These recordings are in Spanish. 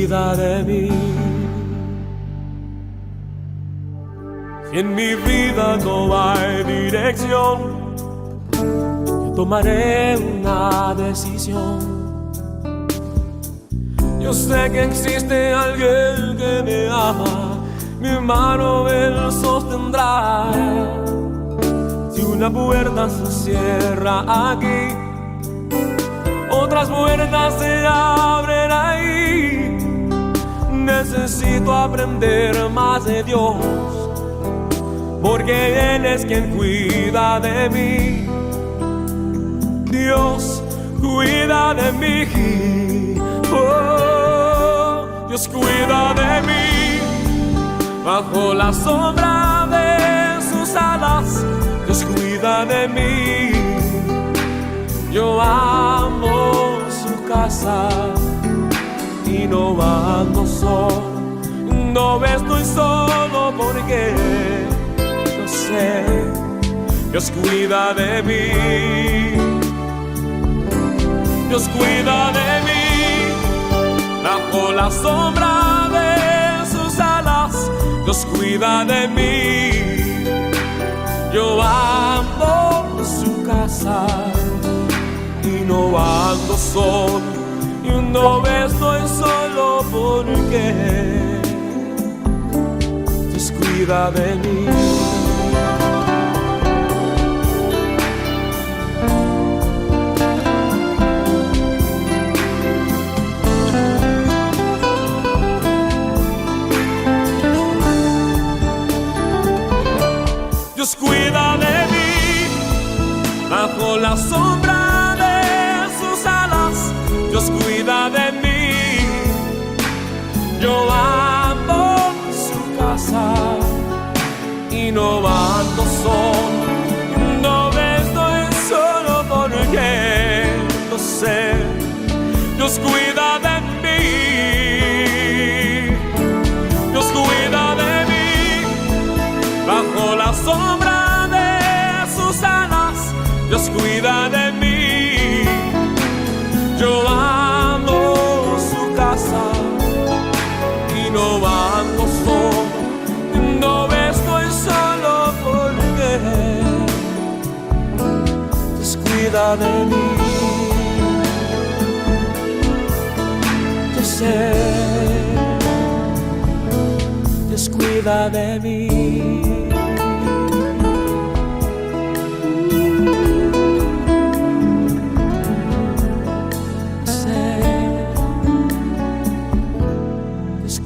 cuida de mí. Si en mi vida no hay dirección, yo tomaré una decisión. Yo sé que existe alguien que me ama, mi mano Él sostendrá. Si una puerta se cierra aquí, otras puertas se abren ahí. Necesito aprender más de Dios, porque Él es quien cuida de mí. Dios cuida de mí. Oh, Dios cuida de mí. Bajo la sombra de sus alas, Dios cuida de mí. Yo amo su casa y no ando solo. No estoy solo porque yo sé, Dios cuida de mí. Dios cuida de mí. Bajo la sombra de sus alas, Dios cuida de mí. Yo amo su casa y no ando solo, y no estoy solo porque Dios cuida de mí. Dios cuida de mí. Bajo la sombra de sus alas, Dios cuida de mí. Yo amo su casa y no ando solo. No estoy solo porque lo sé, Dios cuida de mí. Dios cuida de mí. Bajo la sombra de sus alas, Dios cuida de mí. Yo amo su casa y no ando solo. No estoy solo porque Dios cuida de mí. Yo sé, Dios cuida de mí.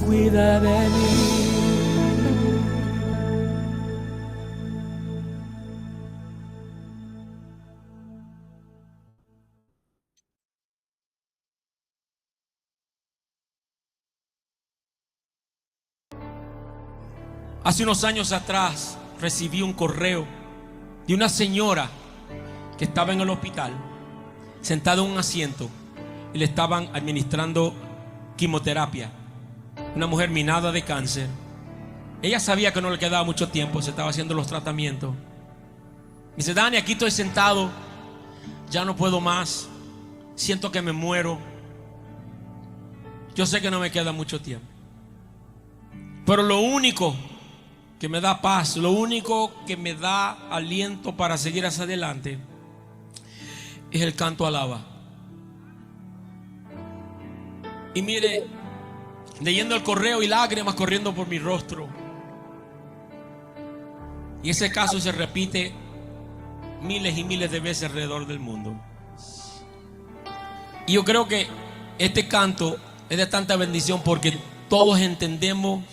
Cuida de mí. Hace unos años atrás recibí un correo de una señora que estaba en el hospital, sentada en un asiento, y le estaban administrando quimioterapia. Una mujer minada de cáncer. Ella sabía que no le quedaba mucho tiempo, se estaba haciendo los tratamientos. Me dice: Dani, aquí estoy sentado, ya no puedo más, siento que me muero. Yo sé que no me queda mucho tiempo, pero lo único que me da paz, lo único que me da aliento para seguir hacia adelante es el canto alaba. Y mire, leyendo el correo y lágrimas corriendo por mi rostro. Y ese caso se repite miles y miles de veces alrededor del mundo. Y yo creo que este canto es de tanta bendición porque todos entendemos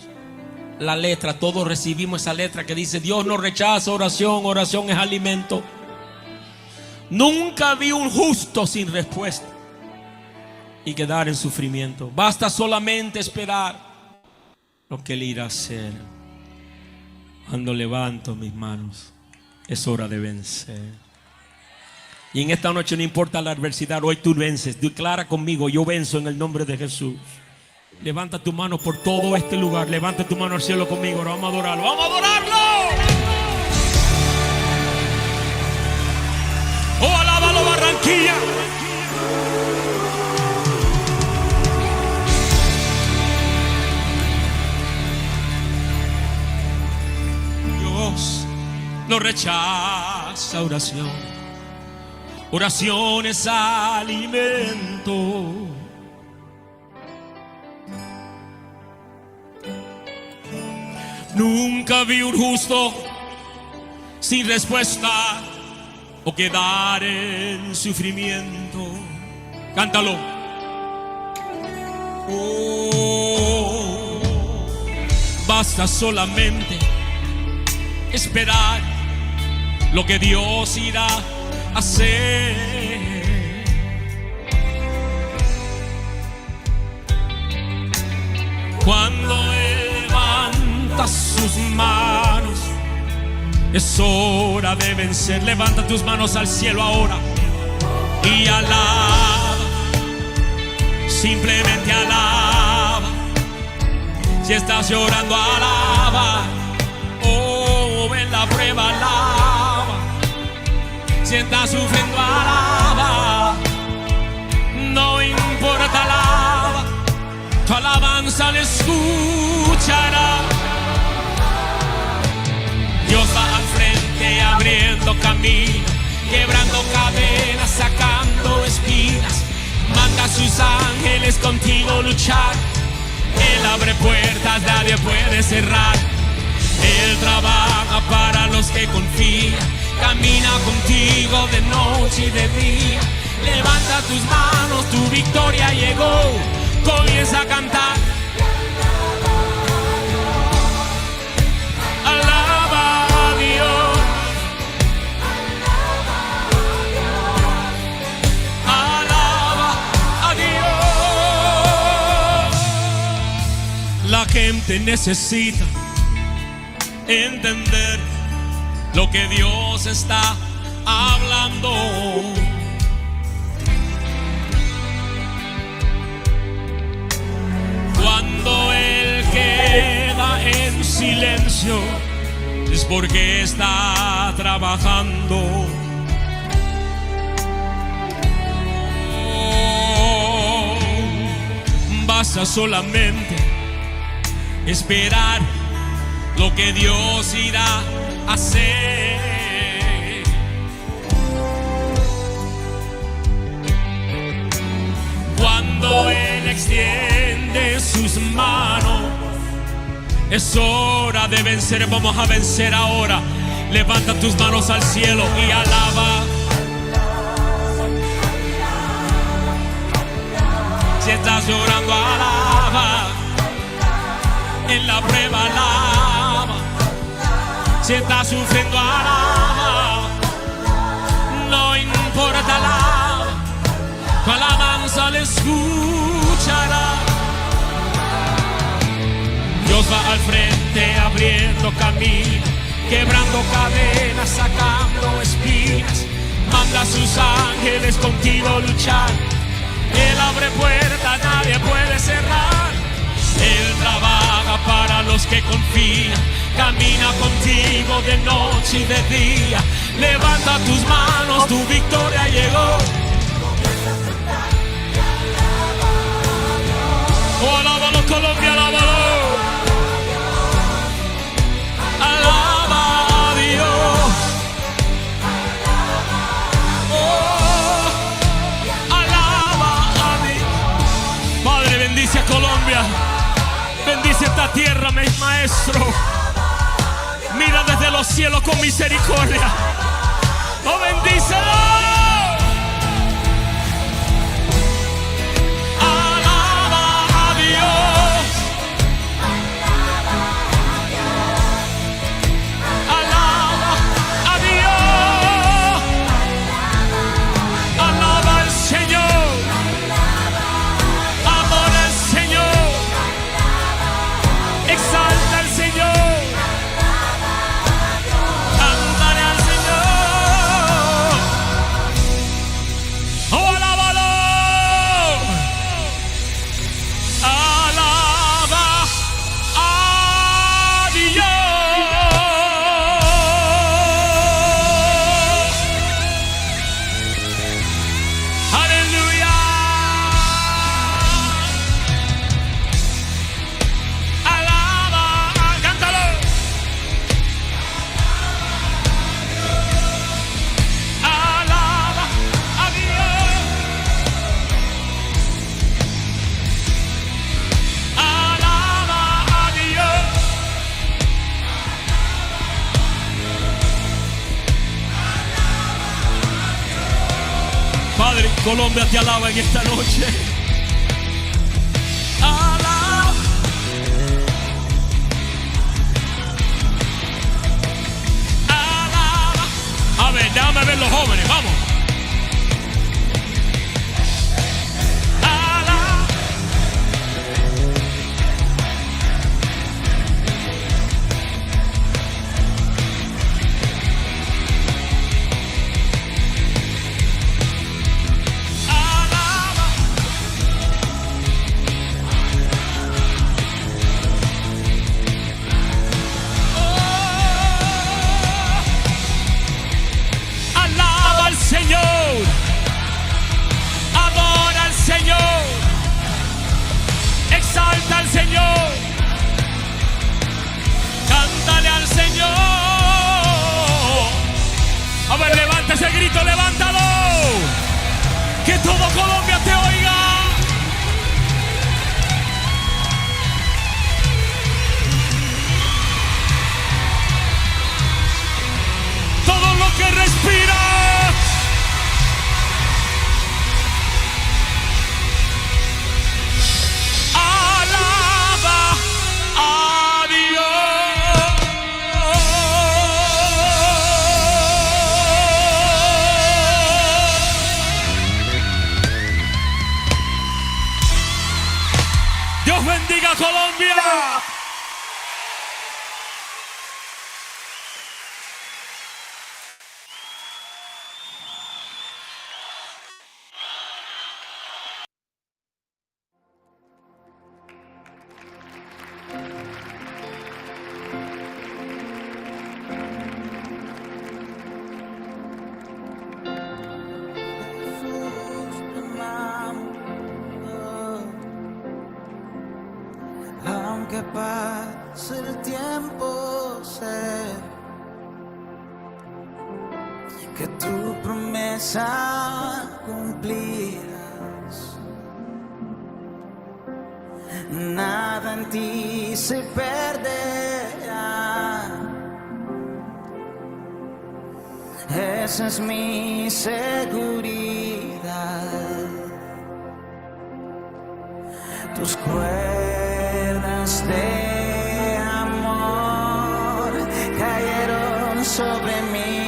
la letra, todos recibimos esa letra que dice: Dios no rechaza oración, oración es alimento. Nunca vi un justo sin respuesta y quedar en sufrimiento. Basta solamente esperar lo que Él irá a hacer. Cuando levanto mis manos, es hora de vencer. Y en esta noche no importa la adversidad, hoy tú vences. Declara conmigo: yo venzo en el nombre de Jesús. Levanta tu mano por todo este lugar. Levanta tu mano al cielo conmigo. Ahora vamos a adorarlo. ¡Vamos a adorarlo! ¡Oh, alábalo, Barranquilla! no rechaza oración. Oración es alimento. Nunca vi un justo sin respuesta o quedar en sufrimiento. Cántalo. Oh, basta solamente esperar lo que Dios irá a hacer. Cuando Él levanta sus manos, es hora de vencer. Levanta tus manos al cielo ahora y alaba, simplemente alaba. Si estás llorando, alaba. Oh, en la prueba, alaba. Si estás sufriendo, alaba. No importa, alaba. Tu alabanza le escuchará. Dios va al frente abriendo camino, quebrando cadenas, sacando espinas. Manda a sus ángeles contigo luchar. Él abre puertas, nadie puede cerrar. Él trabaja para los que confían. Camina contigo de noche y de día. Levanta tus manos, tu victoria llegó. Comienza a cantar. Alaba a Dios. Alaba a Dios. La gente necesita entender lo que Dios está hablando. Cuando Él queda en silencio, es porque está trabajando. Oh, basta solamente esperar lo que Dios irá a hacer. Cuando Él extiende sus manos, es hora de vencer. Vamos a vencer ahora. Levanta tus manos al cielo y alaba. Si estás llorando, alaba. En la prueba, alaba. Si estás sufriendo, alaba. No importa, alaba. Tu alabanza le escuchará. Dios va al frente abriendo camino, quebrando cadenas, sacando espinas. Manda a sus ángeles contigo luchar. Él abre puertas, nadie puede cerrar. Él trabaja para los que confían. Camina contigo de noche y de día. Levanta tus manos, tu victoria llegó. Oh, alábalo, Colombia, alábalo. Alaba a Dios. Oh, alaba a Dios. Padre, bendice a Colombia. Bendice esta tierra, mi maestro. Mira desde los cielos con misericordia. Oh, bendícelo. Colombia te alaba en esta noche. Alaba. Alaba. A ver, déjame ver los jóvenes, vamos. Alaba. Señor, adora al Señor, exalta al Señor, cántale al Señor. A ver, levanta ese grito, levántalo, que todo Colombia te oiga. Todo lo que respira. Dios bendiga a Colombia. Aunque pase el tiempo, sé que tu promesa cumplirás. Nada en ti se perderá. Esa es mi seguridad. Tus cuerdas de amor cayeron sobre mí.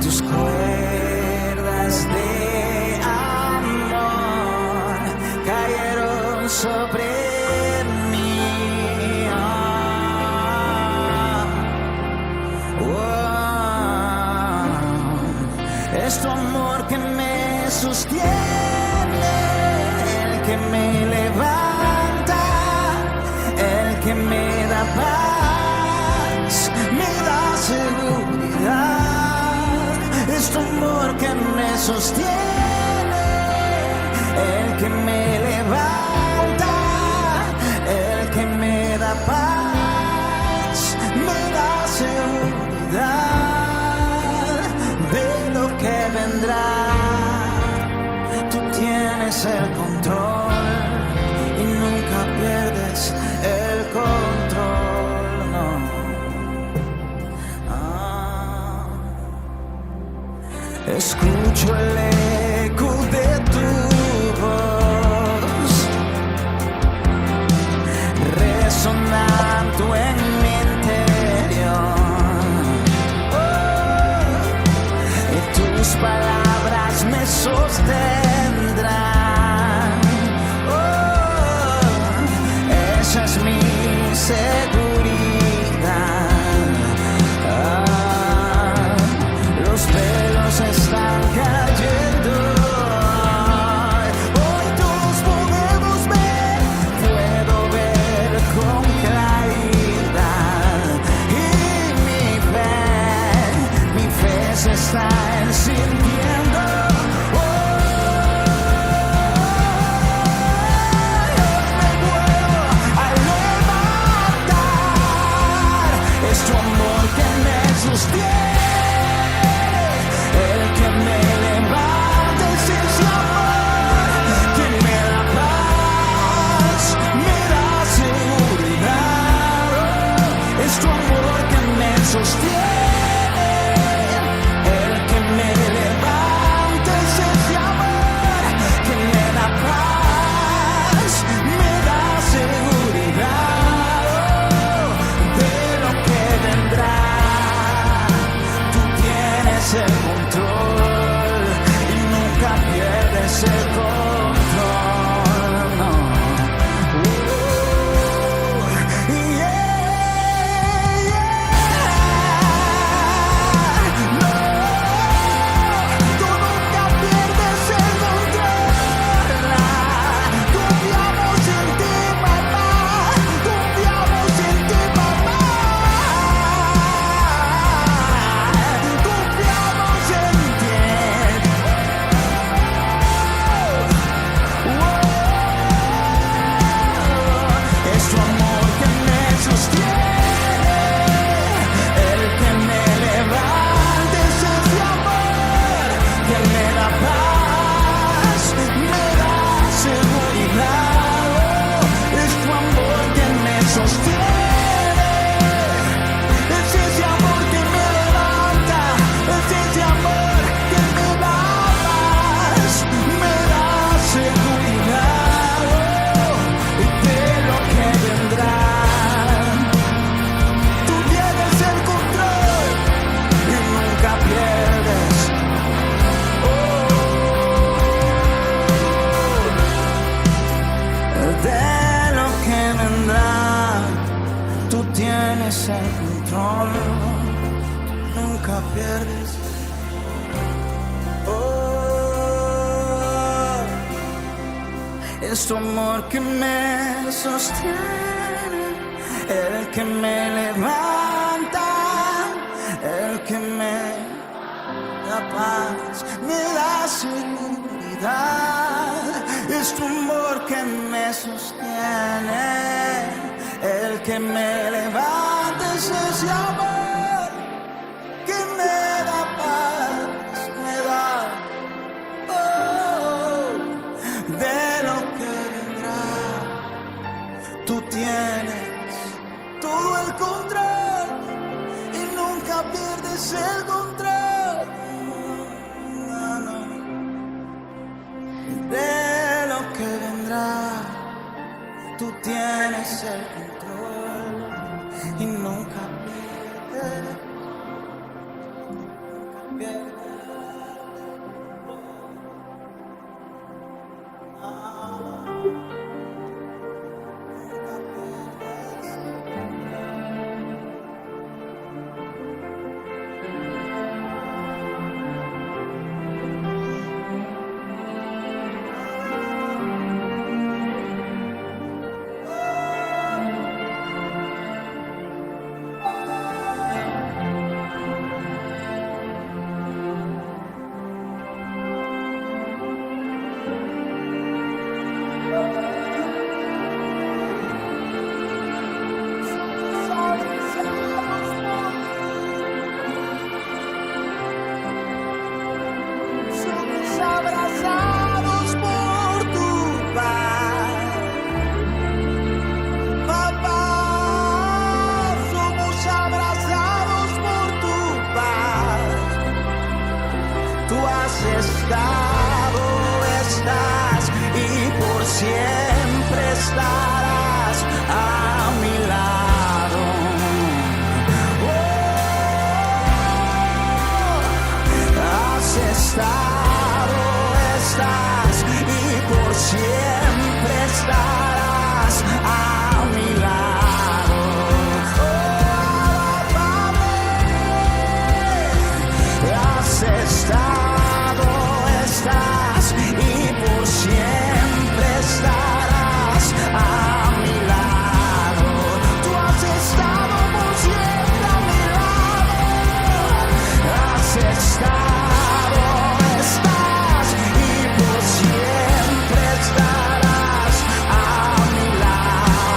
Tus cuerdas de amor cayeron sobre mí. Es tu amor que me sostiene, el que me levanta, el que me da paz, me da seguridad. Es tu amor que me sostiene, el que me levanta, el que me da paz, me da seguridad. Vendrá, tú tienes el control y nunca pierdes el control, no. Escucho el eco de tu voz resonando en mi interior. Tus palabras me sostendrán. Esa es mi seguridad. Los velos están cayendo. Hoy todos podemos ver, puedo ver con claridad. Y mi fe se está encendiendo. tienes el control y nunca pierdes el control, no. Tienes el control, nunca pierdes. Oh, es tu amor que me sostiene, el que me levanta, el que me da paz, me da seguridad. Es tu amor que me sostiene, el que me levanta, es ese amor que me da paz, me da de lo que vendrá. Tú tienes todo el control y nunca pierdes el control. No. De lo que vendrá, tú tienes el control y nunca pierdes. Estado, estás y por siempre estarás a mi lado. Has estado, estás y por siempre estarás a mi lado. Has estado, estás y por siempre estarás a mi lado. Tú has estado por siempre a mi lado. Has estado, estás y por siempre estarás a mi lado.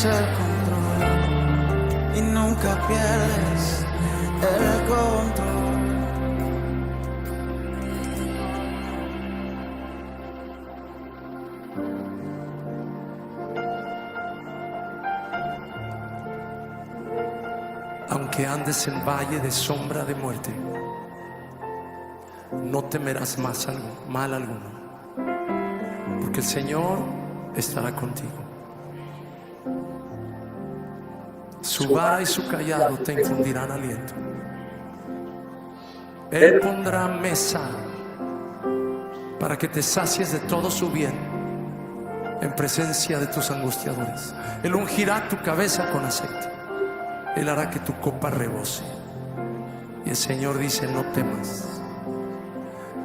tienes el control y nunca pierdes el control. Aunque andes en valle de sombra de muerte, no temerás mal alguno, porque el Señor estará contigo. Su vara y su callado te infundirán aliento. Él pondrá mesa para que te sacies de todo su bien en presencia de tus angustiadores. Él ungirá tu cabeza con aceite. Él hará que tu copa rebose. Y el Señor dice: no temas,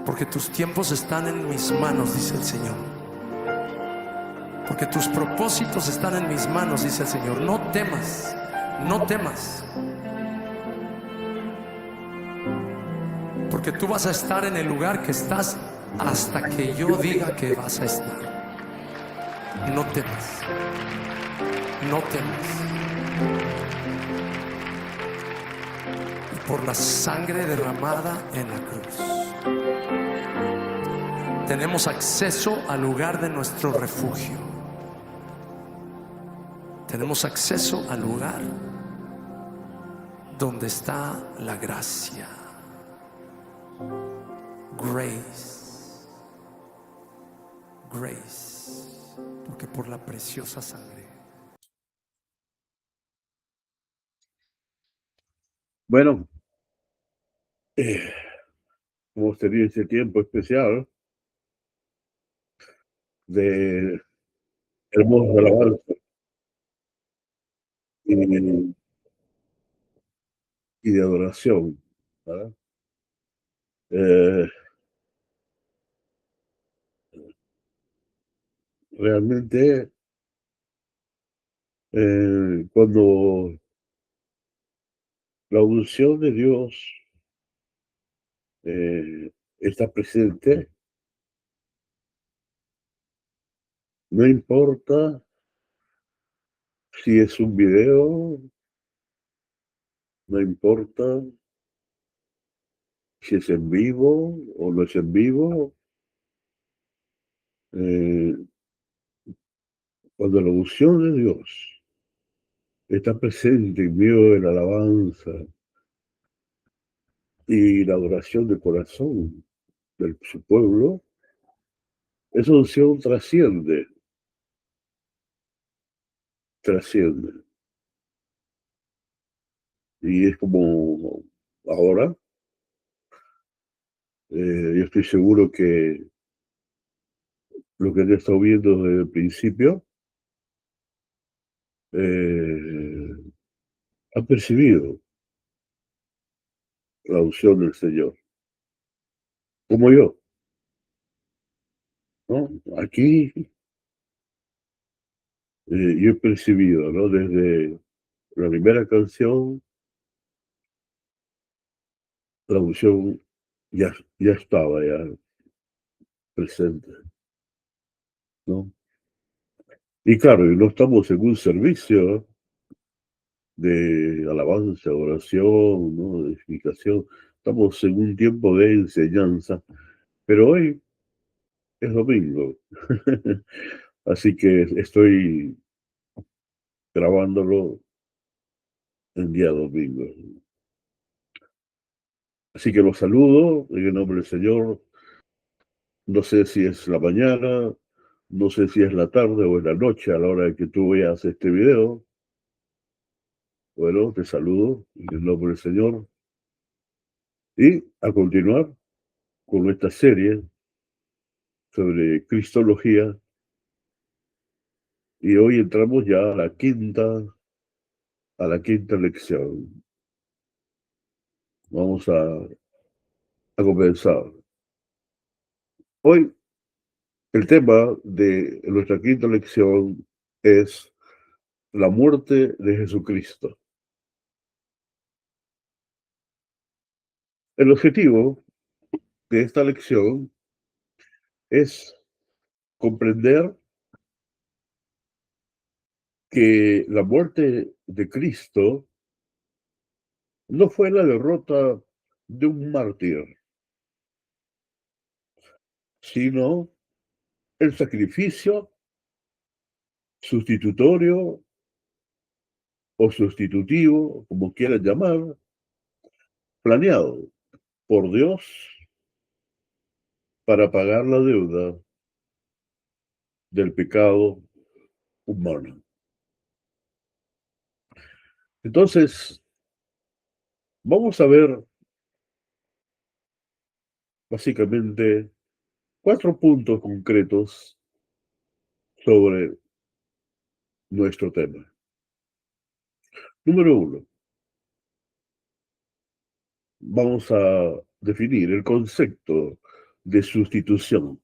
porque tus tiempos están en mis manos, dice el Señor. Porque tus propósitos están en mis manos, dice el Señor. No temas, no temas. Porque tú vas a estar en el lugar que estás hasta que yo diga que vas a estar. No temas, no temas. Por la sangre derramada en la cruz, tenemos acceso al lugar de nuestro refugio. Tenemos acceso al lugar donde está la gracia. Grace. Grace. Porque por la preciosa sangre. Bueno, hemos tenido este tiempo especial de hermosa alabanza y, y de adoración, ¿verdad? Realmente, cuando la unción de Dios está presente, no importa si es un video, no importa si es en vivo o no es en vivo, cuando la unción de Dios está presente en medio de la alabanza y la adoración de corazón de su pueblo, esa unción trasciende. Y es como ahora, yo estoy seguro que lo que han estado viendo desde el principio han percibido la unción del Señor, como yo, ¿no? Aquí yo he percibido, ¿no? Desde la primera canción, la unción ya estaba presente, ¿no? Y claro, no estamos en un servicio de alabanza, oración, ¿no? De explicación. Estamos en un tiempo de enseñanza, pero hoy es domingo. Así que estoy grabándolo el día domingo. Así que los saludo en el nombre del Señor. No sé si es la mañana, no sé si es la tarde o en la noche a la hora de que tú veas este video. Bueno, te saludo en el nombre del Señor. Y a continuar con esta serie sobre Cristología. Y hoy entramos ya a la quinta lección. Vamos a comenzar. Hoy el tema de nuestra quinta lección es la muerte de Jesucristo. El objetivo de esta lección es comprender que la muerte de Cristo no fue la derrota de un mártir, sino el sacrificio sustitutorio o sustitutivo, como quieran llamar, planeado por Dios para pagar la deuda del pecado humano. Entonces, vamos a ver básicamente 4 puntos concretos sobre nuestro tema. Número 1, vamos a definir el concepto de sustitución.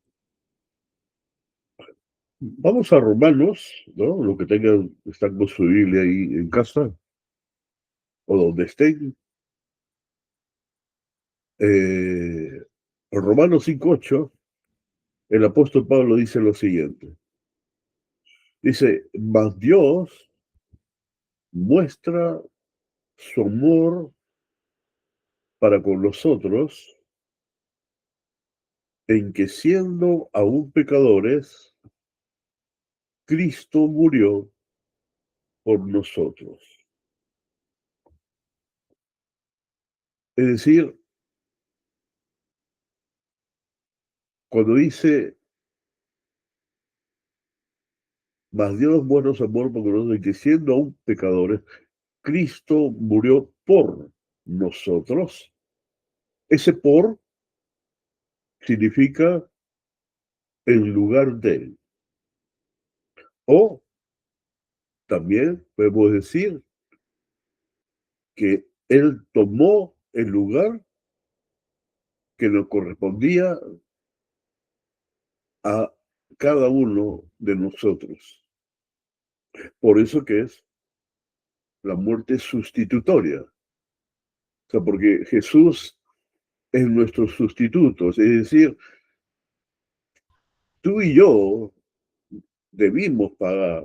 Vamos a Romanos, ¿no? Lo que tengan, están con su Biblia ahí en casa o donde estén. En Romanos 5:8, el apóstol Pablo dice lo siguiente. Dice, mas Dios muestra su amor para con nosotros en que siendo aún pecadores, Cristo murió por nosotros. Es decir, cuando dice, mas Dios muestra su amor por nosotros en que siendo aún pecadores, Cristo murió por nosotros. Ese por significa en lugar de. O también podemos decir que Él tomó el lugar que nos correspondía a cada uno de nosotros. Por eso que es la muerte sustitutoria. O sea, porque Jesús es nuestro sustituto. Es decir, tú y yo debimos pagar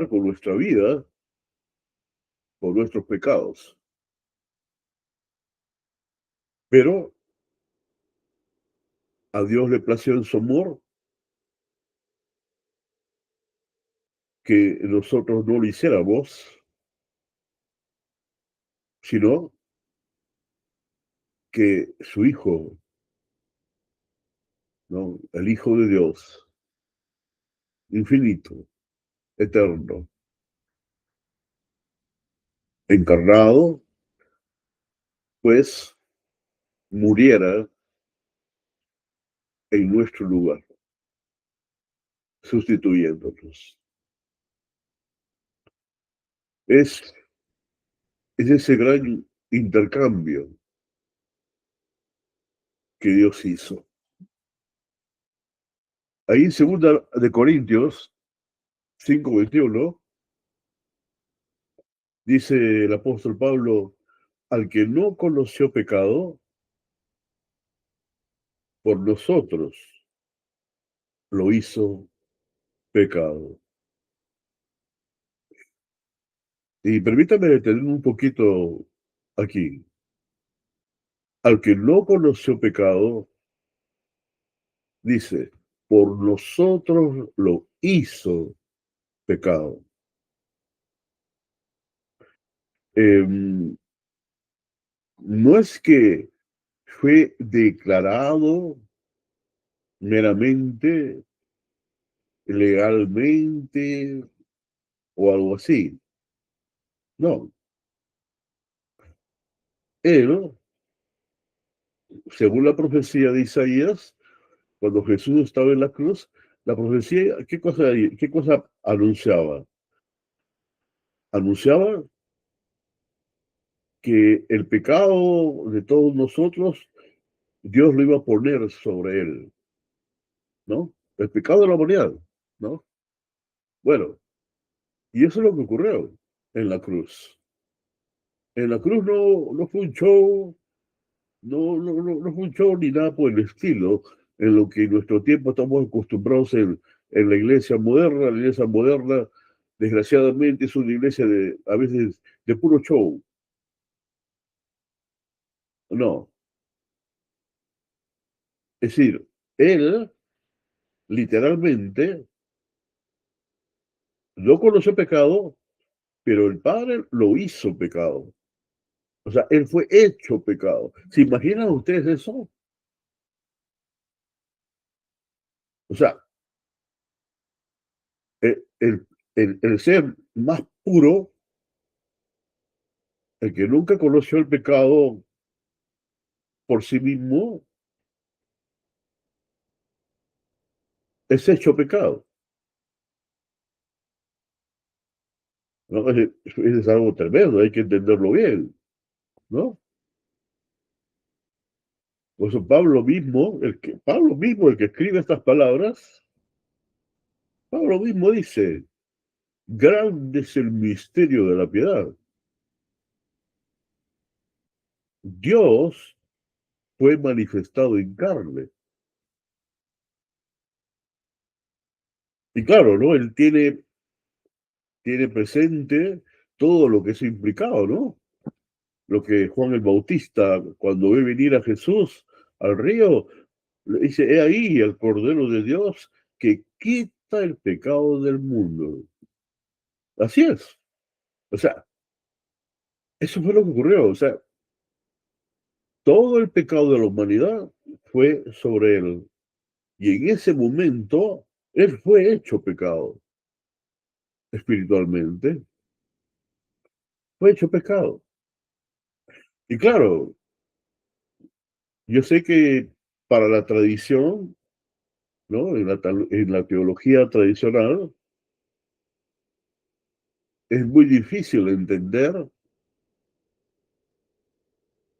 con nuestra vida por nuestros pecados. Pero a Dios le plació en su amor que nosotros no lo hiciéramos, sino que su Hijo, ¿no? El Hijo de Dios, infinito, eterno, encarnado, pues muriera en nuestro lugar, sustituyéndonos. Es ese gran intercambio que Dios hizo. Ahí en 2 de Corintios 5:21 dice el apóstol Pablo, al que no conoció pecado, por nosotros lo hizo pecado. Y permítame detener un poquito aquí. Al que no conoció pecado, dice, por nosotros lo hizo pecado. No es que fue declarado meramente, legalmente o algo así. No. Él, según la profecía de Isaías, cuando Jesús estaba en la cruz, la profecía, ¿qué cosa anunciaba? Anunciaba que el pecado de todos nosotros, Dios lo iba a poner sobre él, ¿no? El pecado de la humanidad, ¿no? Bueno, y eso es lo que ocurrió en la cruz. En la cruz no fue un show, no fue un show ni nada por el estilo, en lo que en nuestro tiempo estamos acostumbrados en la iglesia moderna, desgraciadamente, es una iglesia a veces de puro show. No. Es decir, él literalmente no conoció pecado, pero el Padre lo hizo pecado. O sea, él fue hecho pecado. ¿Se imaginan ustedes eso? O sea, el ser más puro, el que nunca conoció el pecado por sí mismo, es hecho pecado. ¿No? Es algo tremendo, hay que entenderlo bien, ¿no? Por eso Pablo mismo, el que escribe estas palabras, Pablo mismo dice, grande es el misterio de la piedad. Dios fue manifestado en carne. Y claro, ¿no? Él tiene presente todo lo que es implicado, ¿no? Lo que Juan el Bautista, cuando ve venir a Jesús al río, le dice, he ahí el Cordero de Dios que quita el pecado del mundo. Así es. O sea, eso fue lo que ocurrió. O sea, todo el pecado de la humanidad fue sobre él. Y en ese momento, él fue hecho pecado espiritualmente. Fue hecho pecado. Y claro, yo sé que para la tradición, ¿no? En la teología tradicional, es muy difícil entender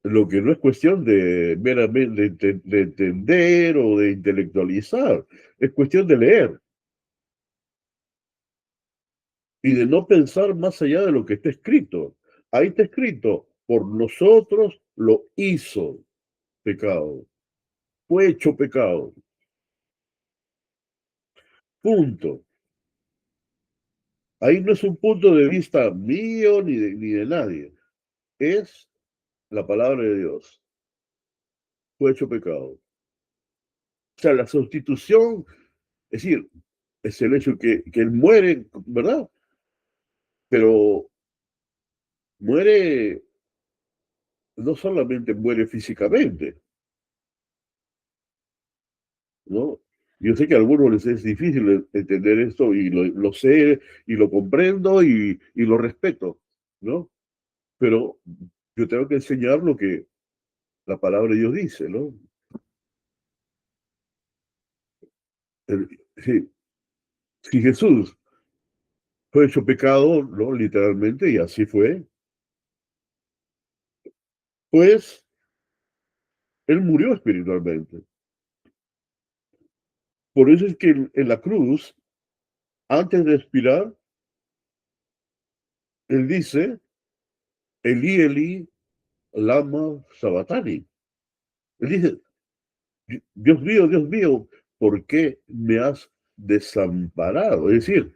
lo que no es cuestión de meramente de entender o de intelectualizar, es cuestión de leer y de no pensar más allá de lo que está escrito. Ahí está escrito, por nosotros lo hizo pecado, fue hecho pecado. Punto. Ahí no es un punto de vista mío ni de nadie. Es la palabra de Dios. Fue hecho pecado. O sea, la sustitución, es decir, es el hecho que él muere, ¿verdad? Pero muere, no solamente muere físicamente, ¿no? Yo sé que a algunos les es difícil entender esto y lo sé y lo comprendo y lo respeto, ¿no? Pero yo tengo que enseñar lo que la palabra de Dios dice, ¿no? Si, si Jesús fue hecho pecado, ¿no? Literalmente, y así fue, pues él murió espiritualmente. Por eso es que en la cruz, antes de expirar, él dice, Elí, Elí, lama sabatani. Él dice, Dios mío, ¿por qué me has desamparado? Es decir,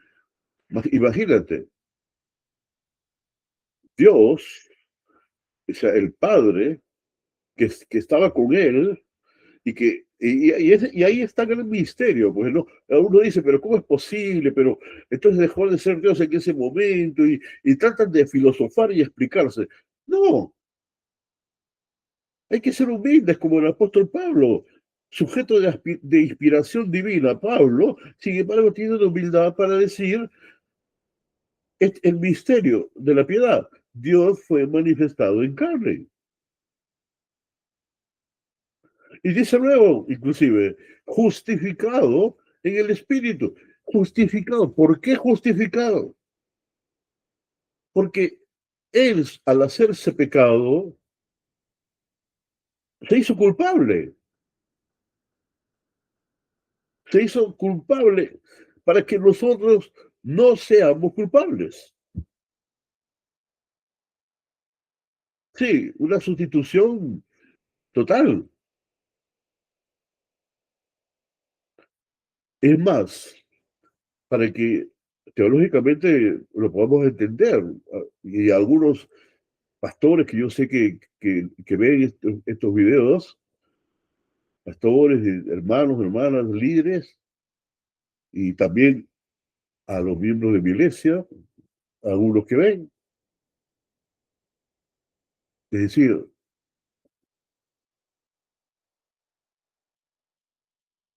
imagínate, Dios, o sea, el Padre, que estaba con él, y ahí está el misterio, pues no, uno dice, pero ¿cómo es posible? Pero entonces dejó de ser Dios en ese momento y tratan de filosofar y explicarse. No, hay que ser humildes como el apóstol Pablo, sujeto de inspiración divina. Pablo, sin embargo, tiene la humildad para decir el misterio de la piedad. Dios fue manifestado en carne. Y dice luego, inclusive, justificado en el Espíritu. Justificado. ¿Por qué justificado? Porque él, al hacerse pecado, se hizo culpable. Se hizo culpable para que nosotros no seamos culpables. Sí, una sustitución total. Es más, para que teológicamente lo podamos entender. Y algunos pastores que yo sé que ven estos videos, pastores, hermanos, hermanas, líderes, y también a los miembros de mi iglesia, algunos que ven. Es decir,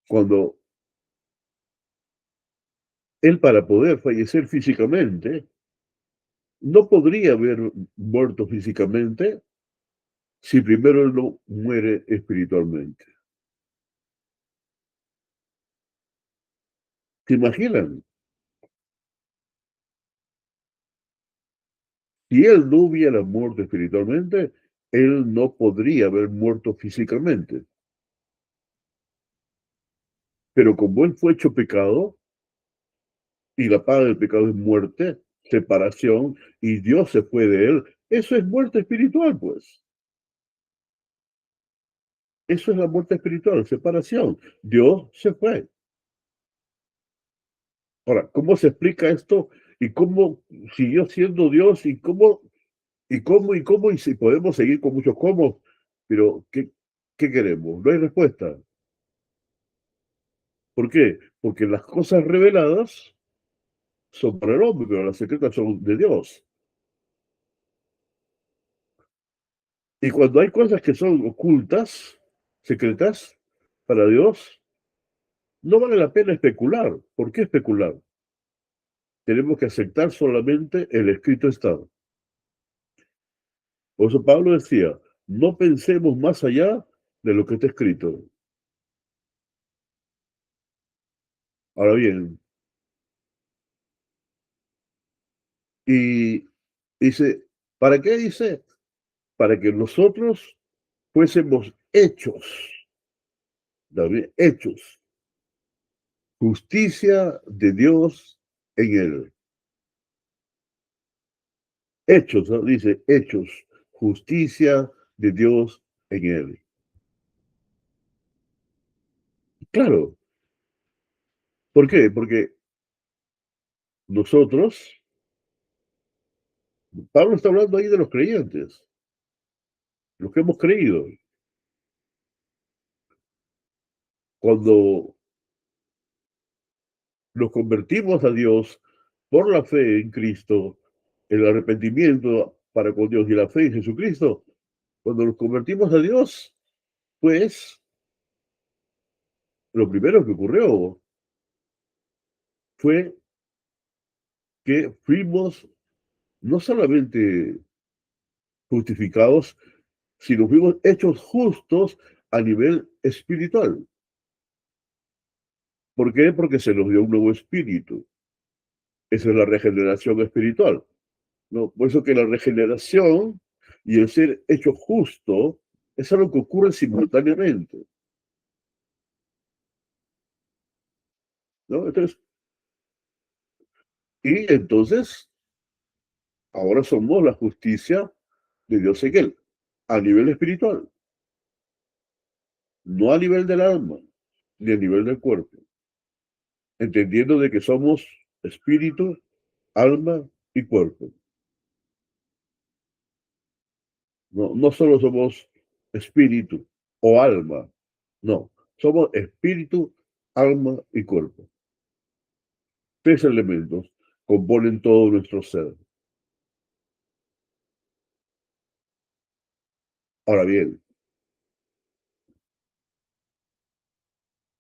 cuando él para poder fallecer físicamente, no podría haber muerto físicamente si primero él no muere espiritualmente. ¿Se imaginan? Si él no hubiera muerto espiritualmente, él no podría haber muerto físicamente. Pero como él fue hecho pecado, y la paga del pecado es muerte, separación, y Dios se fue de él, eso es muerte espiritual, pues. Eso es la muerte espiritual, separación. Dios se fue. Ahora, ¿cómo se explica esto? ¿Y cómo siguió siendo Dios? ¿Y si podemos seguir con muchos cómo? Pero, ¿qué queremos? No hay respuesta. ¿Por qué? Porque las cosas reveladas son para el hombre, pero las secretas son de Dios. Y cuando hay cosas que son ocultas, secretas, para Dios, no vale la pena especular. ¿Por qué especular? Tenemos que aceptar solamente el escrito estado. Por eso Pablo decía, no pensemos más allá de lo que está escrito. Ahora bien, y dice, ¿para qué dice? Para que nosotros fuésemos hechos, David, hechos, justicia de Dios en él. Hechos, ¿no? Dice, hechos, justicia de Dios en él. Claro, ¿por qué? Porque nosotros, Pablo está hablando ahí de los creyentes, los que hemos creído. Cuando nos convertimos a Dios por la fe en Cristo, el arrepentimiento para con Dios y la fe en Jesucristo, cuando nos convertimos a Dios, pues lo primero que ocurrió fue que fuimos no solamente justificados, sino fuimos hechos justos a nivel espiritual. ¿Por qué? Porque se nos dio un nuevo espíritu. Esa es la regeneración espiritual, ¿no? Por eso que la regeneración y el ser hecho justo es algo que ocurre simultáneamente, ¿no? Entonces, ahora somos la justicia de Dios en él, a nivel espiritual, no a nivel del alma, ni a nivel del cuerpo, entendiendo de que somos espíritu, alma y cuerpo. No, no solo somos espíritu o alma, no, somos espíritu, alma y cuerpo. Tres elementos componen todo nuestro ser. Ahora bien,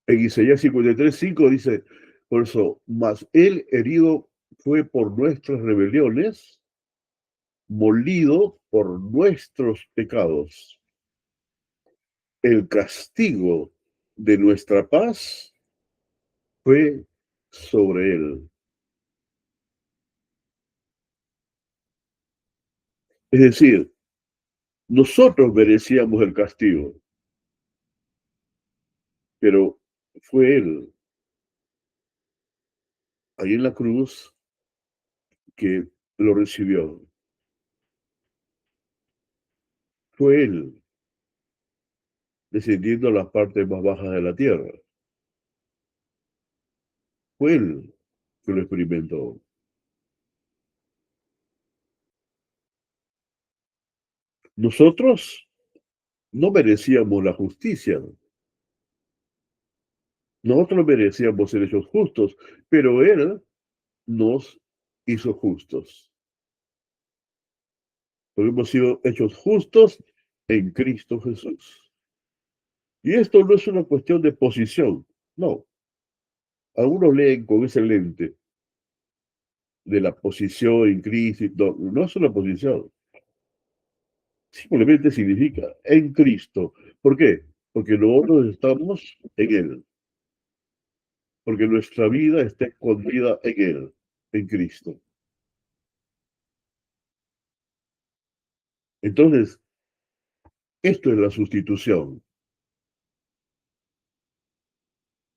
en Isaías 53:5 dice, por eso, mas él herido fue por nuestras rebeliones, molido por nuestros pecados. El castigo de nuestra paz fue sobre él. Es decir, nosotros merecíamos el castigo, pero fue él, ahí en la cruz, que lo recibió. Fue él, descendiendo a las partes más bajas de la tierra. Fue él que lo experimentó. Nosotros no merecíamos la justicia. Nosotros merecíamos ser hechos justos, pero Él nos hizo justos. Porque hemos sido hechos justos en Cristo Jesús. Y esto no es una cuestión de posición, no. Algunos leen con ese lente de la posición en Cristo. No, no es una posición. Simplemente significa en Cristo. ¿Por qué? Porque nosotros estamos en Él. Porque nuestra vida está escondida en Él, en Cristo. Entonces, esto es la sustitución.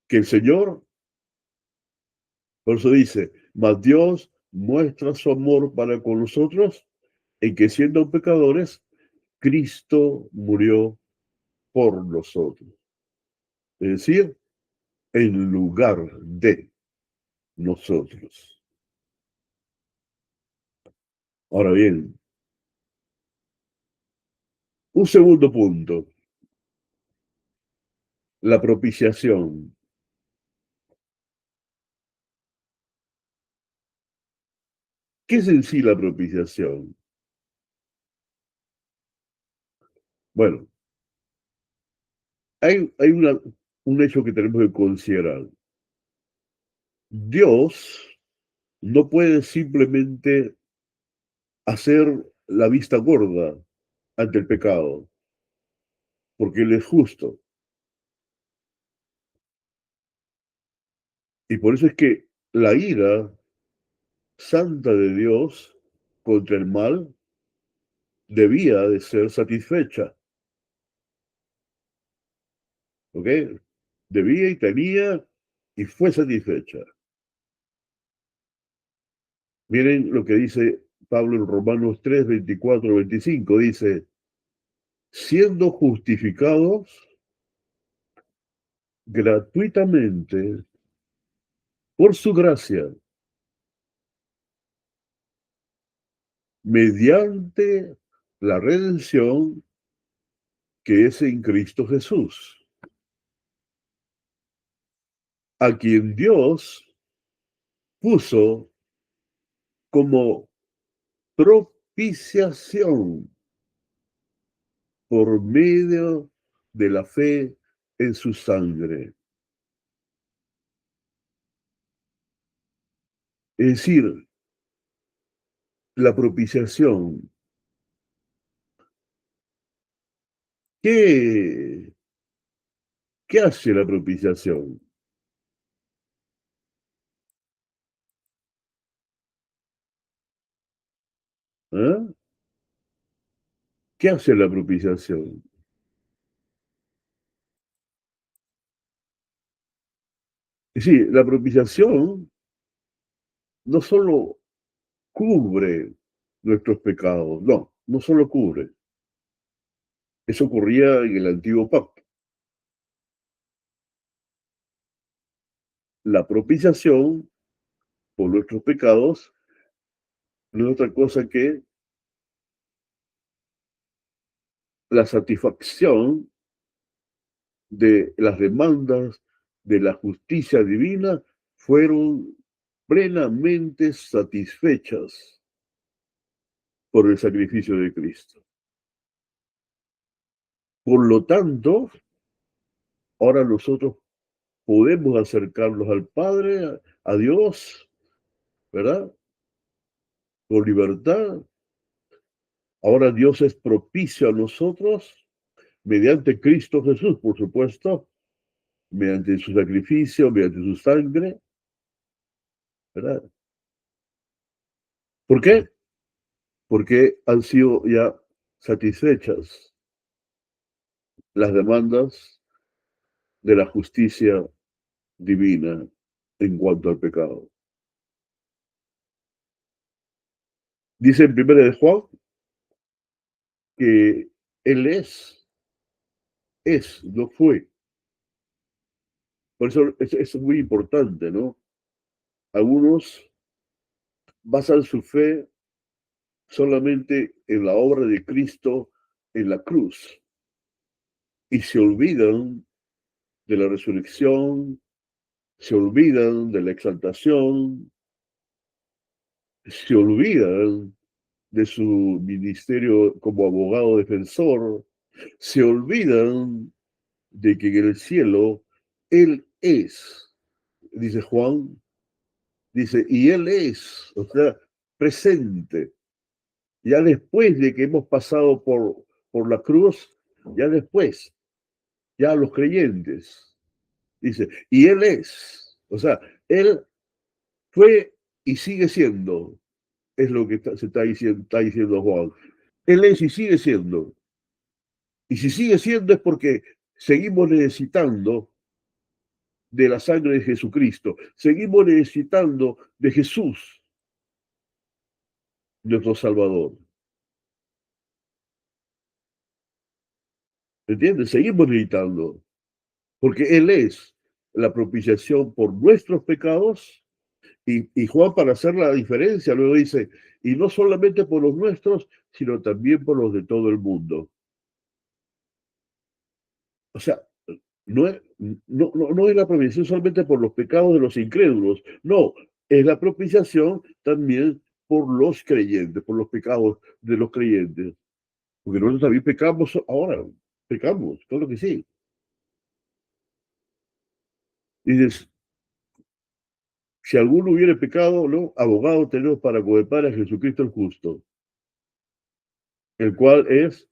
Que el Señor, por eso dice, mas Dios muestra su amor para con nosotros en que siendo pecadores, Cristo murió por nosotros. Es decir, en lugar de nosotros. Ahora bien, un segundo punto, la propiciación. ¿Qué es en sí la propiciación? Bueno, hay un hecho que tenemos que considerar. Dios no puede simplemente hacer la vista gorda ante el pecado, porque Él es justo. Y por eso es que la ira santa de Dios contra el mal debía de ser satisfecha. ¿Ok? Debía y tenía y fue satisfecha. Miren lo que dice Pablo en Romanos 3, 24, 25. Dice, siendo justificados gratuitamente por su gracia, mediante la redención que es en Cristo Jesús, a quien Dios puso como propiciación por medio de la fe en su sangre. Es decir, la propiciación. ¿Qué hace la propiciación? ¿Eh? ¿Qué hace la propiciación? Es decir, la propiciación no solo cubre nuestros pecados, no solo cubre. Eso ocurría en el antiguo pacto. La propiciación por nuestros pecados no es otra cosa que la satisfacción de las demandas de la justicia divina fueron plenamente satisfechas por el sacrificio de Cristo. Por lo tanto, ahora nosotros podemos acercarnos al Padre, a Dios, ¿verdad? Con libertad. Ahora Dios es propicio a nosotros mediante Cristo Jesús, por supuesto, mediante su sacrificio, mediante su sangre, ¿verdad? ¿Por qué? Porque han sido ya satisfechas las demandas de la justicia divina en cuanto al pecado. Dice en 1 de Juan que Él no fue. Por eso es muy importante, ¿no? Algunos basan su fe solamente en la obra de Cristo en la cruz y se olvidan de la resurrección, se olvidan de la exaltación, se olvidan de su ministerio como abogado defensor, se olvidan de que en el cielo Él es, dice Juan, dice, y Él es, o sea, presente. Ya después de que hemos pasado por la cruz, ya después, ya los creyentes, dice, y Él es, o sea, Él fue y sigue siendo, es lo que está diciendo Juan. Él es y sigue siendo. Y si sigue siendo es porque seguimos necesitando de la sangre de Jesucristo. Seguimos necesitando de Jesús, nuestro Salvador. ¿Entiendes? Seguimos necesitando. Porque Él es la propiciación por nuestros pecados. Y Juan, para hacer la diferencia, luego dice, y no solamente por los nuestros, sino también por los de todo el mundo. O sea, no es la propiciación solamente por los pecados de los incrédulos, no, es la propiciación también por los creyentes, por los pecados de los creyentes. Porque nosotros también pecamos ahora, pecamos, claro que sí. Y dices, si alguno hubiere pecado, ¿no? Abogado tenemos para con el Padre a Jesucristo el justo, el cual es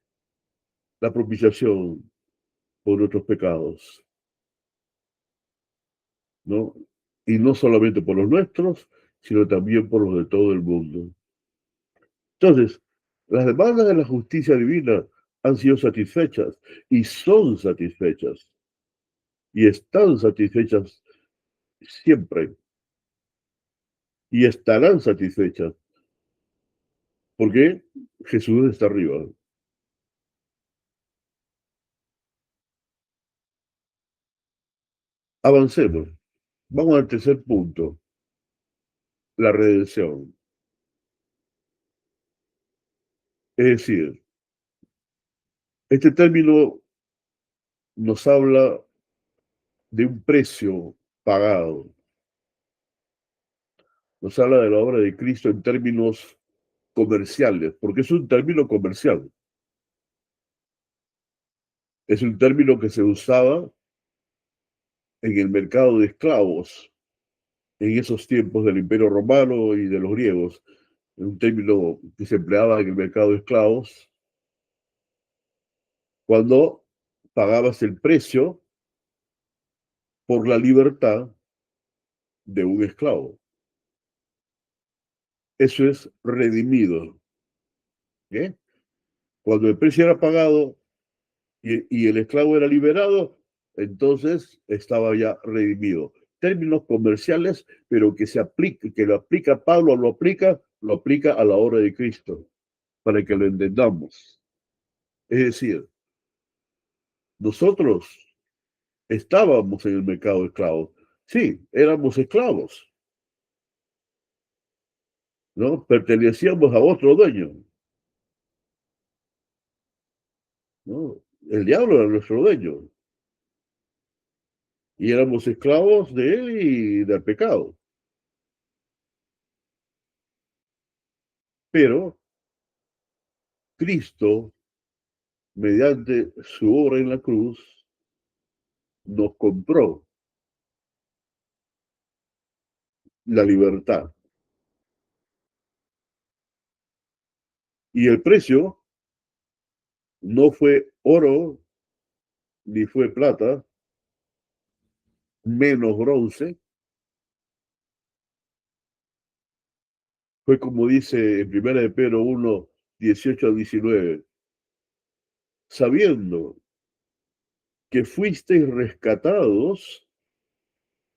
la propiciación por nuestros pecados, ¿no? Y no solamente por los nuestros, sino también por los de todo el mundo. Entonces, las demandas de la justicia divina han sido satisfechas y son satisfechas y están satisfechas siempre y estarán satisfechas porque Jesús está arriba. Avancemos. Vamos al tercer punto, la redención. Es decir, este término nos habla de un precio pagado. Nos habla de la obra de Cristo en términos comerciales, porque es un término comercial. Es un término que se usaba en el mercado de esclavos en esos tiempos del Imperio Romano y de los griegos. Un término que se empleaba en el mercado de esclavos cuando pagabas el precio por la libertad de un esclavo. Eso es redimido. ¿Eh? Cuando el precio era pagado y el esclavo era liberado, entonces estaba ya redimido. Términos comerciales, pero que lo aplica Pablo, lo aplica a la obra de Cristo, para que lo entendamos. Es decir, nosotros estábamos en el mercado de esclavos. Sí, éramos esclavos, ¿no? Pertenecíamos a otro dueño, ¿no? El diablo era nuestro dueño. Y éramos esclavos de él y del pecado. Pero Cristo, mediante su obra en la cruz, nos compró la libertad. Y el precio no fue oro ni fue plata, menos bronce. Fue como dice en 1 de Pedro 1, 18 al 19, sabiendo que fuisteis rescatados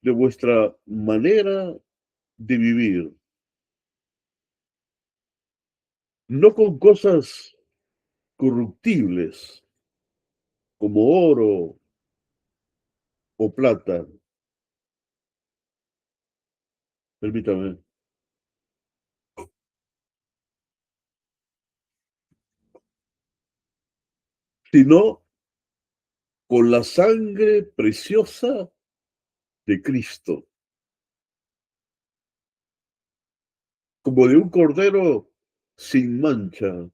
de vuestra manera de vivir, no con cosas corruptibles como oro o plata, Permítame. Sino con la sangre preciosa de Cristo, como de un cordero sin mancha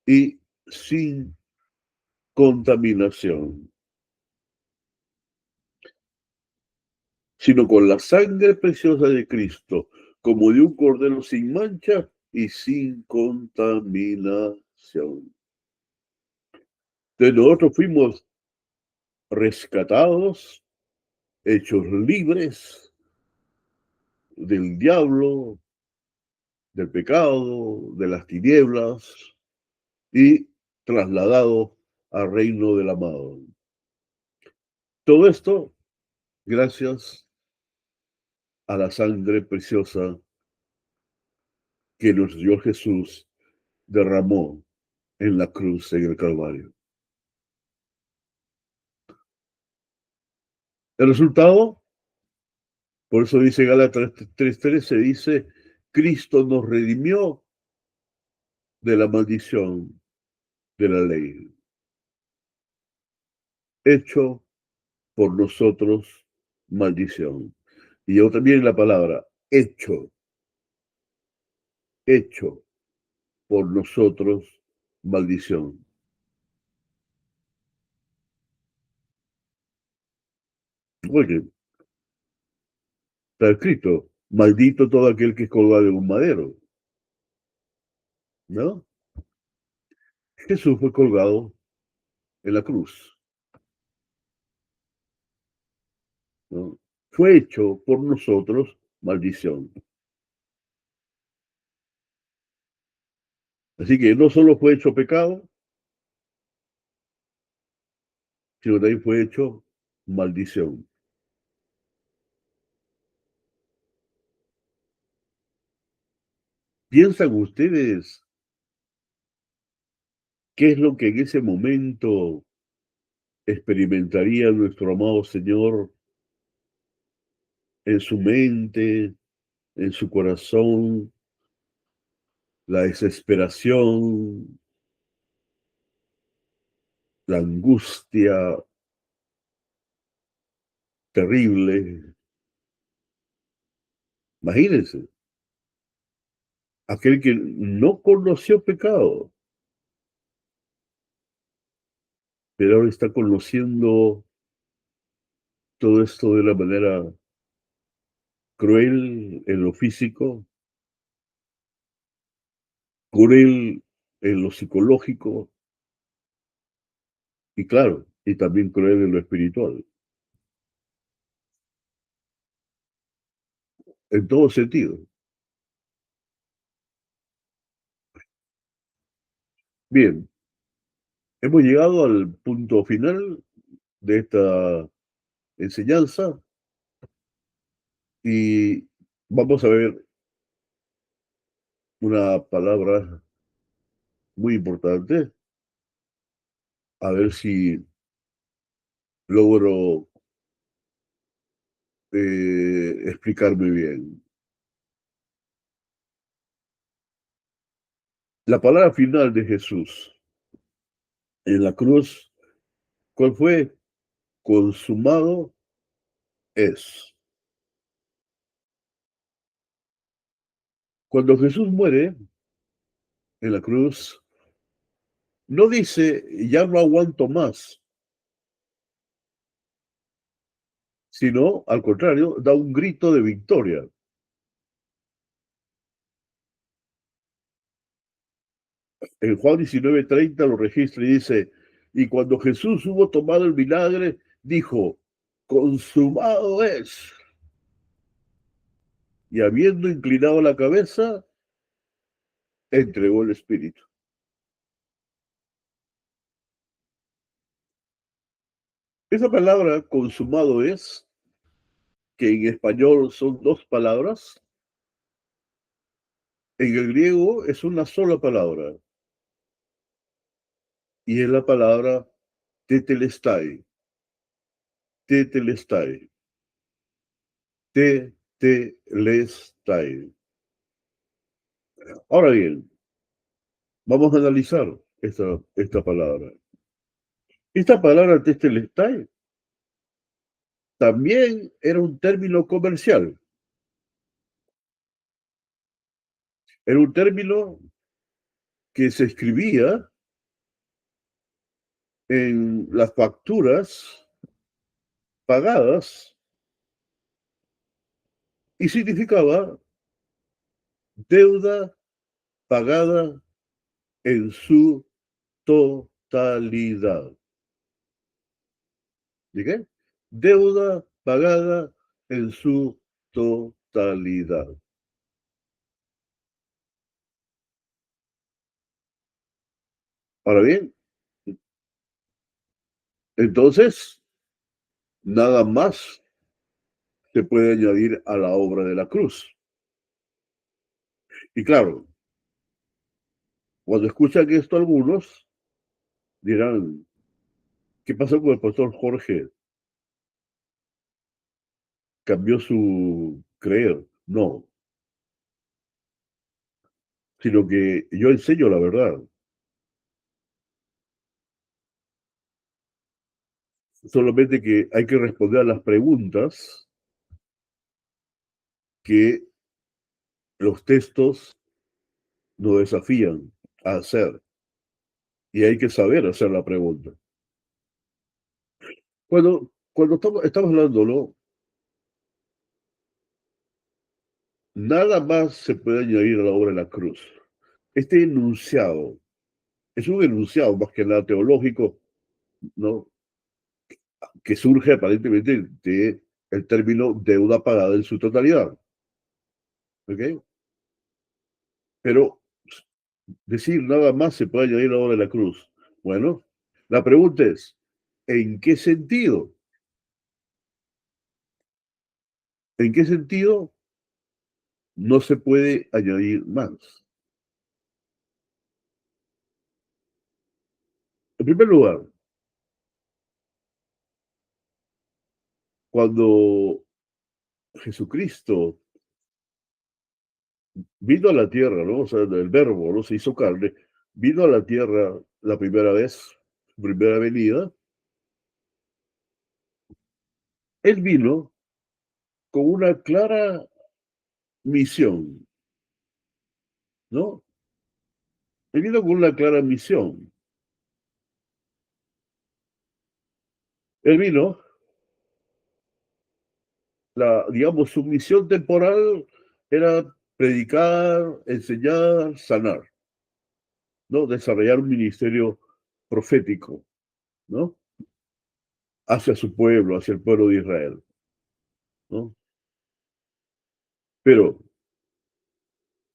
y sin contaminación, sino con la sangre preciosa de Cristo, como de un cordero sin mancha y sin contaminación. Entonces nosotros fuimos rescatados, hechos libres del diablo, del pecado, de las tinieblas y trasladados al reino del amado. Todo esto gracias a la sangre preciosa que nuestro Dios Jesús derramó en la cruz, en el Calvario. El resultado, por eso dice Gálatas 3:13, dice, Cristo nos redimió de la maldición de la ley, hecho por nosotros maldición. Y yo también la palabra, hecho por nosotros maldición. Oye, está escrito, maldito todo aquel que es colgado en un madero, ¿no? Jesús fue colgado en la cruz, ¿no? Fue hecho por nosotros maldición. Así que no solo fue hecho pecado, sino también fue hecho maldición. ¿Piensan ustedes qué es lo que en ese momento experimentaría nuestro amado Señor en su mente, en su corazón, la desesperación, la angustia terrible? Imagínense, aquel que no conoció pecado, pero ahora está conociendo todo esto de la manera cruel en lo físico, cruel en lo psicológico y claro, y también cruel en lo espiritual, en todo sentido. Bien, hemos llegado al punto final de esta enseñanza y vamos a ver una palabra muy importante, a ver si logro explicarme bien. La palabra final de Jesús en la cruz, ¿cuál fue? Consumado es. Cuando Jesús muere en la cruz, no dice, ya no aguanto más, sino, al contrario, da un grito de victoria. En Juan 19:30 lo registra y dice, y cuando Jesús hubo tomado el vinagre, dijo, consumado es. Y habiendo inclinado la cabeza, entregó el espíritu. Esa palabra consumado es, que en español son dos palabras, en el griego es una sola palabra, y es la palabra tetelestai, tetelestai, Tetelestai. Ahora bien, vamos a analizar esta palabra. Esta palabra Tetelestai también era un término comercial. Era un término que se escribía en las facturas pagadas y significaba deuda pagada en su totalidad. ¿De qué? Deuda pagada en su totalidad. Ahora bien, entonces, nada más se puede añadir a la obra de la cruz. Y claro, cuando escuchan esto algunos dirán, ¿qué pasó con el pastor Jorge? ¿Cambió su creer? No, sino que yo enseño la verdad. Solamente que hay que responder a las preguntas que los textos nos desafían a hacer. Y hay que saber hacer la pregunta. Cuando estamos hablando, ¿no? Nada más se puede añadir a la obra de la cruz. Este enunciado es un enunciado más que nada teológico, ¿no? Que surge aparentemente de el término deuda pagada en su totalidad. ¿Ok? Pero decir nada más se puede añadir a la obra de la cruz. Bueno, la pregunta es, ¿en qué sentido? ¿En qué sentido no se puede añadir más? En primer lugar, cuando Jesucristo vino a la tierra, ¿no? O sea, el verbo, ¿no? Se hizo carne, vino a la tierra la primera vez, su primera venida, él vino con una clara misión, ¿no? Él vino con una clara misión. Él vino, digamos, su misión temporal era predicar, enseñar, sanar, ¿no? Desarrollar un ministerio profético, ¿no? Hacia su pueblo, hacia el pueblo de Israel, ¿no? Pero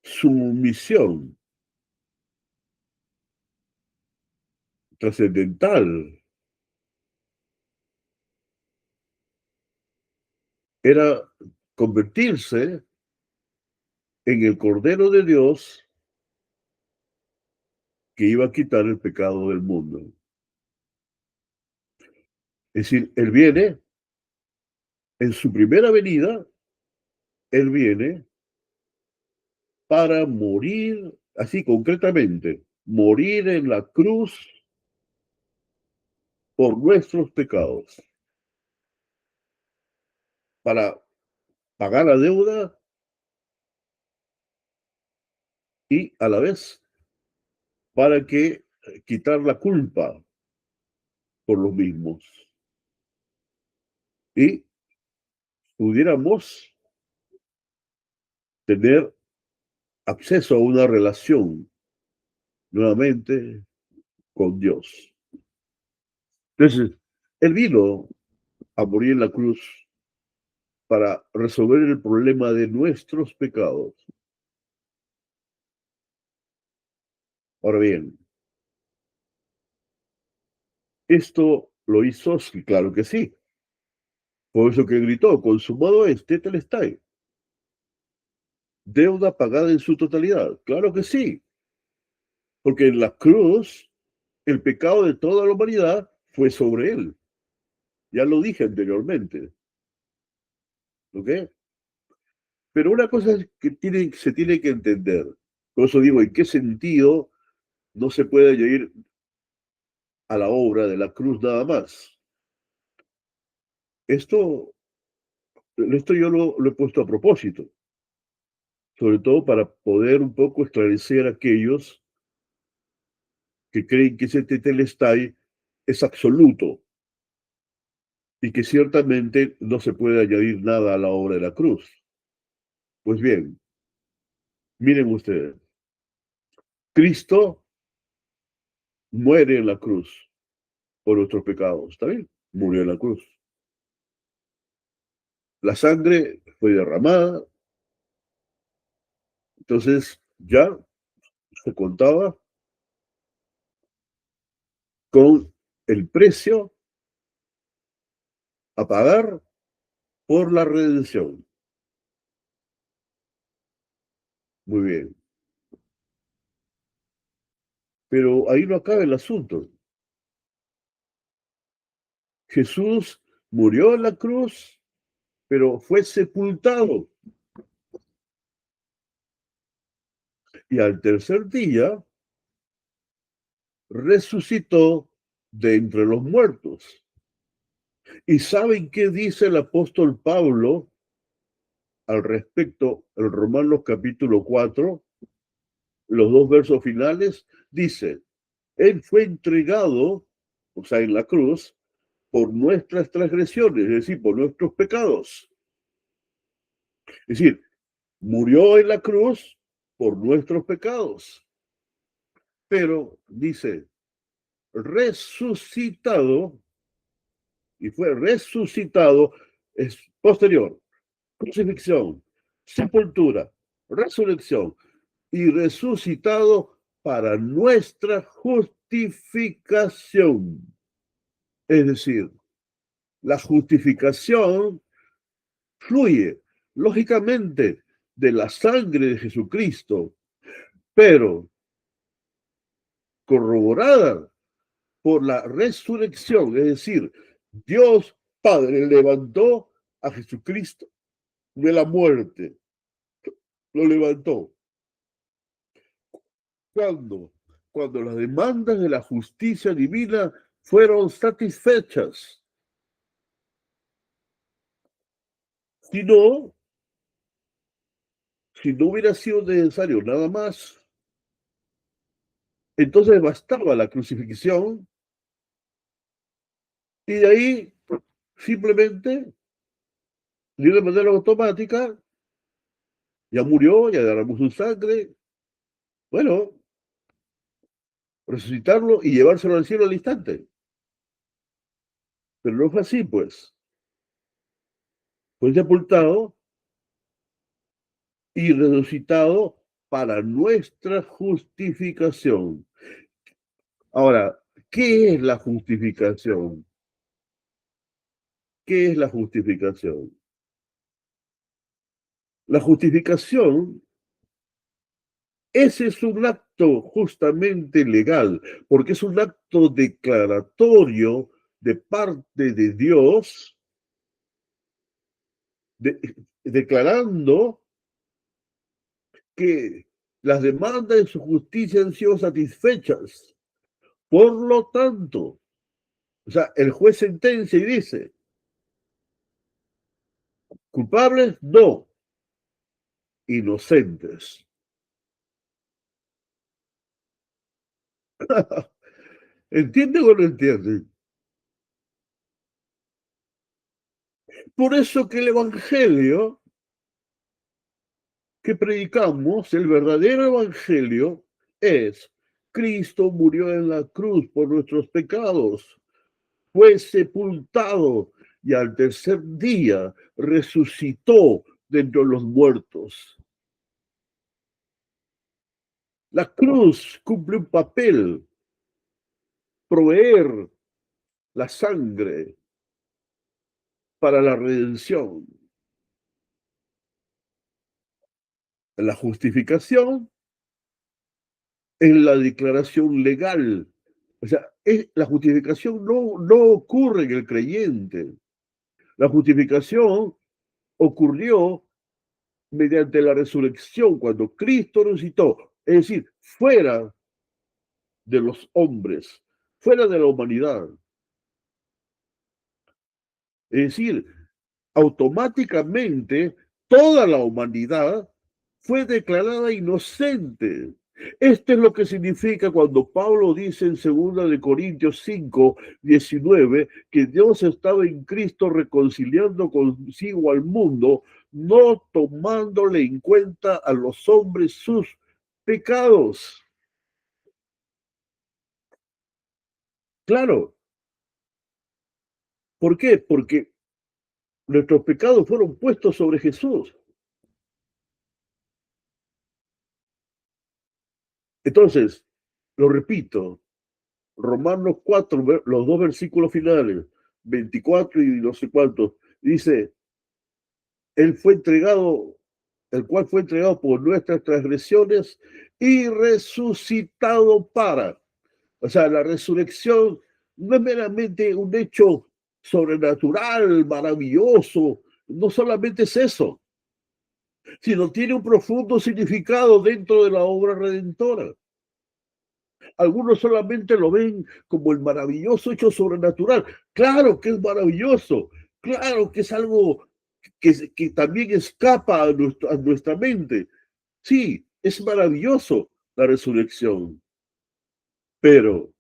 su misión trascendental era convertirse en el Cordero de Dios que iba a quitar el pecado del mundo. Es decir, Él viene, en su primera venida, Él viene para morir, así concretamente, morir en la cruz por nuestros pecados, para pagar la deuda y a la vez para que quitar la culpa por los mismos. Y pudiéramos tener acceso a una relación nuevamente con Dios. Entonces, Él vino a morir en la cruz para resolver el problema de nuestros pecados. Ahora bien, esto lo hizo, sí, claro que sí. Por eso que gritó, consumado es, tetelestai. Deuda pagada en su totalidad. Claro que sí. Porque en la cruz, el pecado de toda la humanidad fue sobre Él. Ya lo dije anteriormente. ¿Ok? Pero una cosa es que se tiene que entender. Por eso digo, ¿en qué sentido no se puede añadir a la obra de la cruz nada más? Esto yo lo he puesto a propósito, sobre todo para poder un poco esclarecer a aquellos que creen que ese tetelestai es absoluto y que ciertamente no se puede añadir nada a la obra de la cruz. Pues bien, miren ustedes, Cristo muere en la cruz por nuestros pecados, ¿está bien? Murió en la cruz. La sangre fue derramada, entonces ya se contaba con el precio a pagar por la redención. Muy bien. Pero ahí no acaba el asunto. Jesús murió en la cruz, pero fue sepultado. Y al tercer día resucitó de entre los muertos. ¿Y saben qué dice el apóstol Pablo al respecto en Romanos capítulo 4? Los dos versos finales, dice, Él fue entregado, o sea, en la cruz, por nuestras transgresiones, es decir, por nuestros pecados. Es decir, murió en la cruz por nuestros pecados. Pero, dice, resucitado, y fue resucitado, es posterior, crucifixión, sepultura, resurrección, y resucitado para nuestra justificación. Es decir, la justificación fluye, lógicamente, de la sangre de Jesucristo, pero corroborada por la resurrección, es decir, Dios Padre levantó a Jesucristo de la muerte, lo levantó. Cuando las demandas de la justicia divina fueron satisfechas. Si no hubiera sido necesario nada más, entonces bastaba la crucifixión y de ahí simplemente, de una manera automática, ya murió, ya derramó su sangre, bueno, resucitarlo y llevárselo al cielo al instante. Pero no fue así, pues. Fue sepultado y resucitado para nuestra justificación. Ahora, ¿qué es la justificación? ¿Qué es la justificación? La justificación, ese es un acto justamente legal, porque es un acto declaratorio de parte de Dios, declarando que las demandas de su justicia han sido satisfechas. Por lo tanto, o sea, el juez sentencia y dice, culpables, no, inocentes. ¿Entienden o no entienden? Por eso que el evangelio que predicamos, el verdadero evangelio, es Cristo murió en la cruz por nuestros pecados, fue sepultado y al tercer día resucitó de entre los muertos. La cruz cumple un papel, proveer la sangre para la redención. La justificación es la declaración legal. O sea, la justificación no ocurre en el creyente. La justificación ocurrió mediante la resurrección, cuando Cristo resucitó, es decir, fuera de los hombres, fuera de la humanidad. Es decir, automáticamente toda la humanidad fue declarada inocente. Esto es lo que significa cuando Pablo dice en 2 de Corintios 5, 19, que Dios estaba en Cristo reconciliando consigo al mundo, no tomándole en cuenta a los hombres sus pecados. Claro. ¿Por qué? Porque nuestros pecados fueron puestos sobre Jesús. Entonces, lo repito, Romanos 4, los dos versículos finales, 24 y no sé cuántos, dice, Él fue entregado, el cual fue entregado por nuestras transgresiones y resucitado para. O sea, la resurrección no es meramente un hecho sobrenatural, maravilloso, no solamente es eso, sino tiene un profundo significado dentro de la obra redentora. Algunos solamente lo ven como el maravilloso hecho sobrenatural. Claro que es maravilloso, claro que es algo que también escapa a nuestra mente. Sí, es maravilloso la resurrección, pero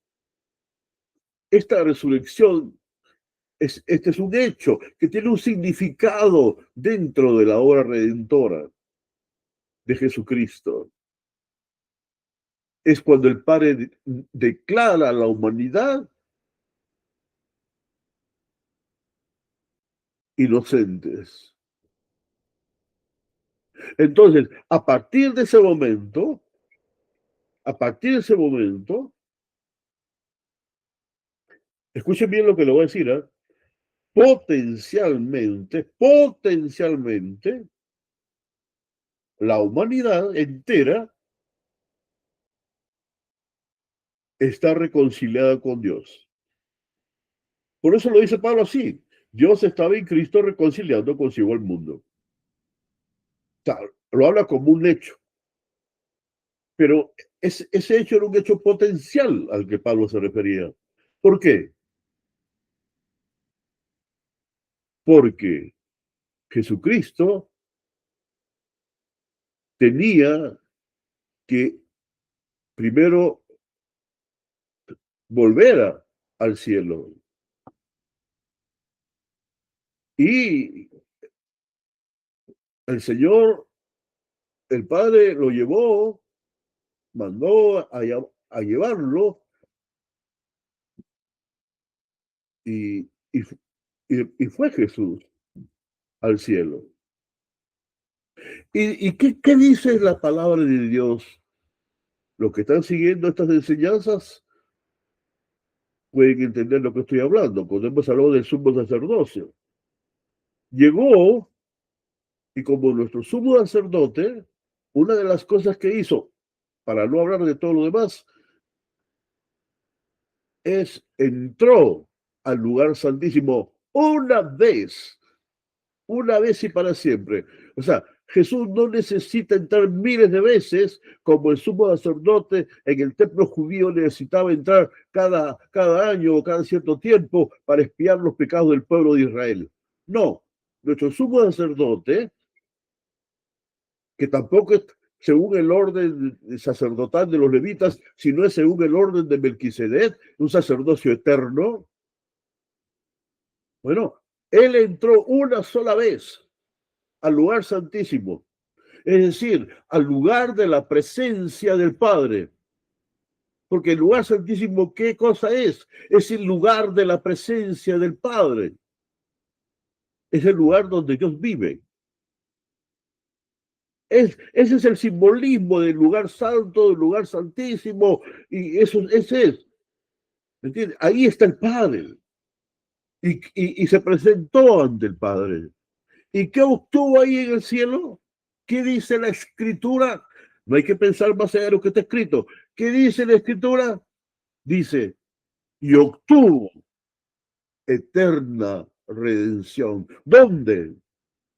esta resurrección, este es un hecho que tiene un significado dentro de la obra redentora de Jesucristo. Es cuando el Padre declara a la humanidad inocentes. Entonces, a partir de ese momento, escuchen bien lo que le voy a decir, ¿eh? Potencialmente, la humanidad entera está reconciliada con Dios. Por eso lo dice Pablo así. Dios estaba en Cristo reconciliando consigo al mundo. O sea, lo habla como un hecho. Pero ese hecho era un hecho potencial al que Pablo se refería. ¿Por qué? Porque Jesucristo tenía que primero volver al cielo. Y el Señor, el Padre, lo llevó, mandó a llevarlo y fue Jesús al cielo. ¿Y qué dice la palabra de Dios? Los que están siguiendo estas enseñanzas pueden entender lo que estoy hablando. Cuando hemos hablado del sumo sacerdocio, llegó y como nuestro sumo sacerdote, una de las cosas que hizo, para no hablar de todo lo demás, entró al lugar santísimo una vez y para siempre. O sea, Jesús no necesita entrar miles de veces como el sumo sacerdote en el templo judío necesitaba entrar cada año o cada cierto tiempo para expiar los pecados del pueblo de Israel. No, nuestro sumo sacerdote, que tampoco es según el orden sacerdotal de los levitas, sino es según el orden de Melquisedec, un sacerdocio eterno. Bueno, él entró una sola vez al lugar santísimo, es decir, al lugar de la presencia del Padre. Porque el lugar santísimo, ¿qué cosa es? Es el lugar de la presencia del Padre. Es el lugar donde Dios vive. Ese es el simbolismo del lugar santo, del lugar santísimo, y ese es. ¿Entiendes? Ahí está el Padre. Y se presentó ante el Padre. ¿Y qué obtuvo ahí en el cielo? ¿Qué dice la Escritura? No hay que pensar más allá de lo que está escrito. ¿Qué dice la Escritura? Dice, y obtuvo eterna redención. ¿Dónde?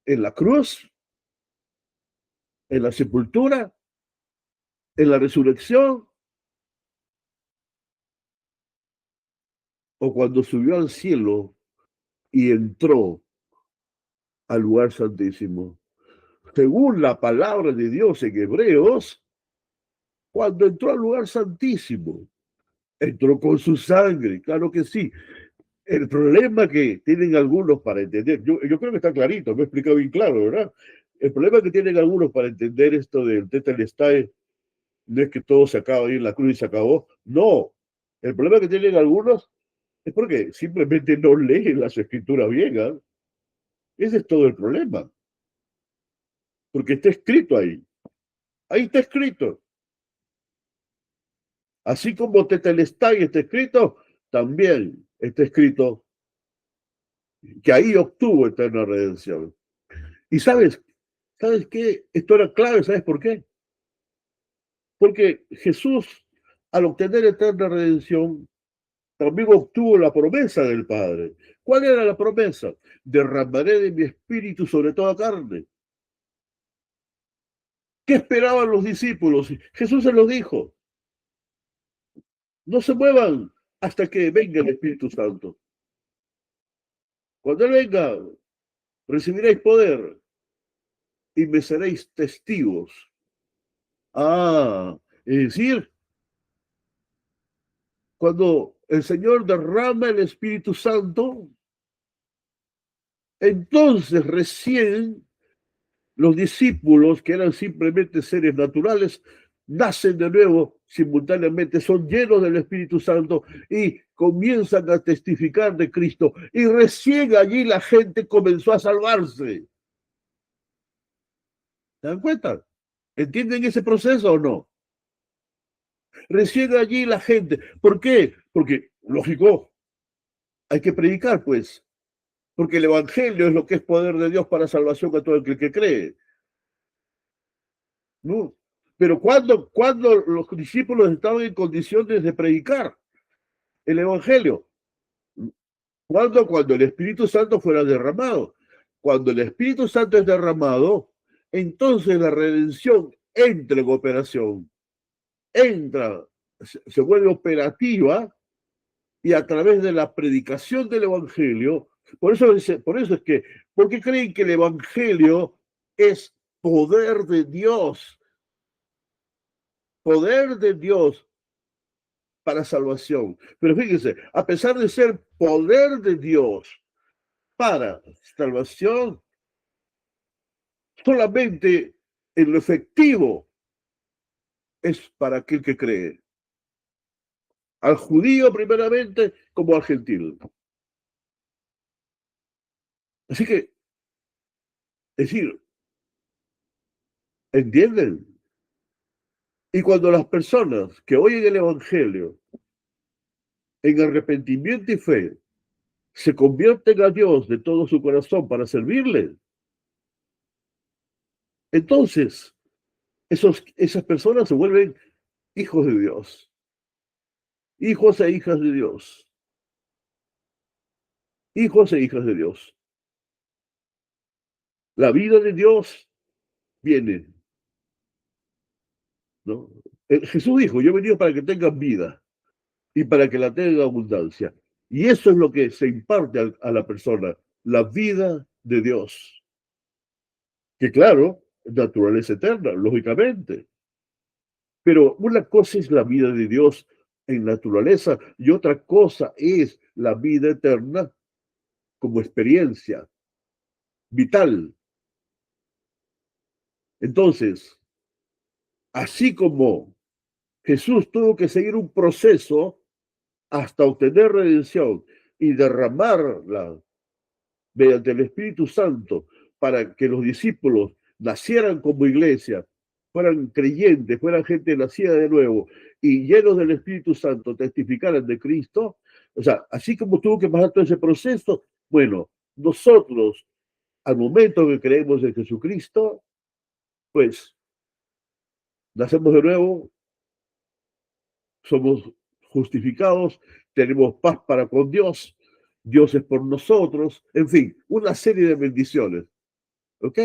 ¿En la cruz? en la sepultura, en la resurrección, o cuando subió al cielo y entró al lugar santísimo. Según la palabra de Dios en Hebreos, cuando entró al lugar santísimo, entró con su sangre, claro que sí. El problema que tienen algunos para entender, yo creo que está clarito, me he explicado bien claro, ¿verdad? El problema que tienen algunos para entender esto del Tetelestai no es que todo se acaba ahí en la cruz y se acabó. No, el problema que tienen algunos es porque simplemente no leen las escrituras bien, ¿eh? Ese es todo el problema. Porque está escrito ahí. Ahí está escrito. Así como Tetelestai está escrito, también está escrito que ahí obtuvo eterna redención. Y ¿sabes qué? Esto era clave, ¿sabes por qué? Porque Jesús, al obtener eterna redención, también obtuvo la promesa del Padre. ¿Cuál era la promesa? Derramaré de mi espíritu sobre toda carne. ¿Qué esperaban los discípulos? Jesús se los dijo. No se muevan hasta que venga el Espíritu Santo. Cuando Él venga, recibiréis poder y me seréis testigos. Es decir, cuando el Señor derrama el Espíritu Santo, entonces recién los discípulos, que eran simplemente seres naturales, nacen de nuevo simultáneamente, son llenos del Espíritu Santo y comienzan a testificar de Cristo. Y recién allí la gente comenzó a salvarse. ¿Se dan cuenta? ¿Entienden ese proceso o no? Recién allí la gente. ¿Por qué? Porque, lógico, hay que predicar, pues. Porque el Evangelio es lo que es poder de Dios para salvación a todo el que cree. ¿No? Pero cuando los discípulos estaban en condiciones de predicar el Evangelio, cuando el Espíritu Santo fuera derramado. Cuando el Espíritu Santo es derramado, entonces la redención entra en operación, se vuelve operativa y a través de la predicación del Evangelio, por eso es que, ¿por qué creen que el Evangelio es poder de Dios? Poder de Dios para salvación. Pero fíjense, a pesar de ser poder de Dios para salvación, solamente en lo efectivo es para aquel que cree. Al judío primeramente como al gentil. Así que, es decir, ¿entienden? Y cuando las personas que oyen el Evangelio en arrepentimiento y fe se convierten a Dios de todo su corazón para servirle, entonces esas personas se vuelven hijos de Dios, hijos e hijas de Dios, hijos e hijas de Dios. La vida de Dios viene, ¿no? Jesús dijo, yo he venido para que tengan vida y para que la tengan abundancia. Y eso es lo que se imparte a la persona, la vida de Dios. Que claro, naturaleza eterna, lógicamente. Pero una cosa es la vida de Dios en naturaleza y otra cosa es la vida eterna como experiencia vital. Entonces, así como Jesús tuvo que seguir un proceso hasta obtener redención y derramarla mediante el Espíritu Santo para que los discípulos nacieran como iglesia, fueran creyentes, fueran gente nacida de nuevo y llenos del Espíritu Santo testificaran de Cristo, o sea, así como tuvo que pasar todo ese proceso, bueno, nosotros al momento que creemos en Jesucristo, pues nacemos de nuevo, somos justificados, tenemos paz para con Dios, Dios es por nosotros, en fin, una serie de bendiciones, ¿ok?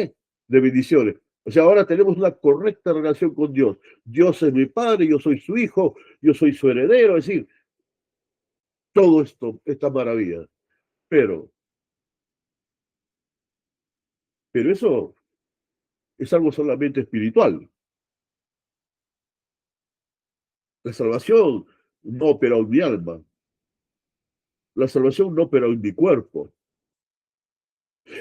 De bendiciones. O sea, ahora tenemos una correcta relación con Dios. Dios es mi padre, yo soy su hijo, yo soy su heredero, es decir, todo esto, esta maravilla. Pero eso es algo solamente espiritual. La salvación no opera en mi alma. La salvación no opera en mi cuerpo.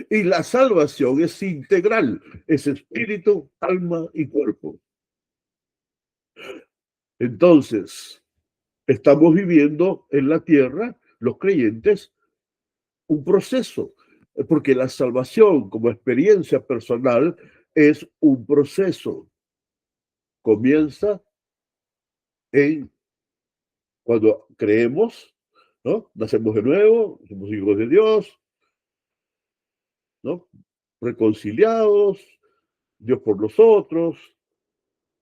Y la salvación es integral, es espíritu, alma y cuerpo. Entonces, estamos viviendo en la tierra, los creyentes, un proceso, porque la salvación como experiencia personal es un proceso. Comienza cuando creemos, ¿no? Nacemos de nuevo, somos hijos de Dios, ¿no? Reconciliados, Dios por nosotros,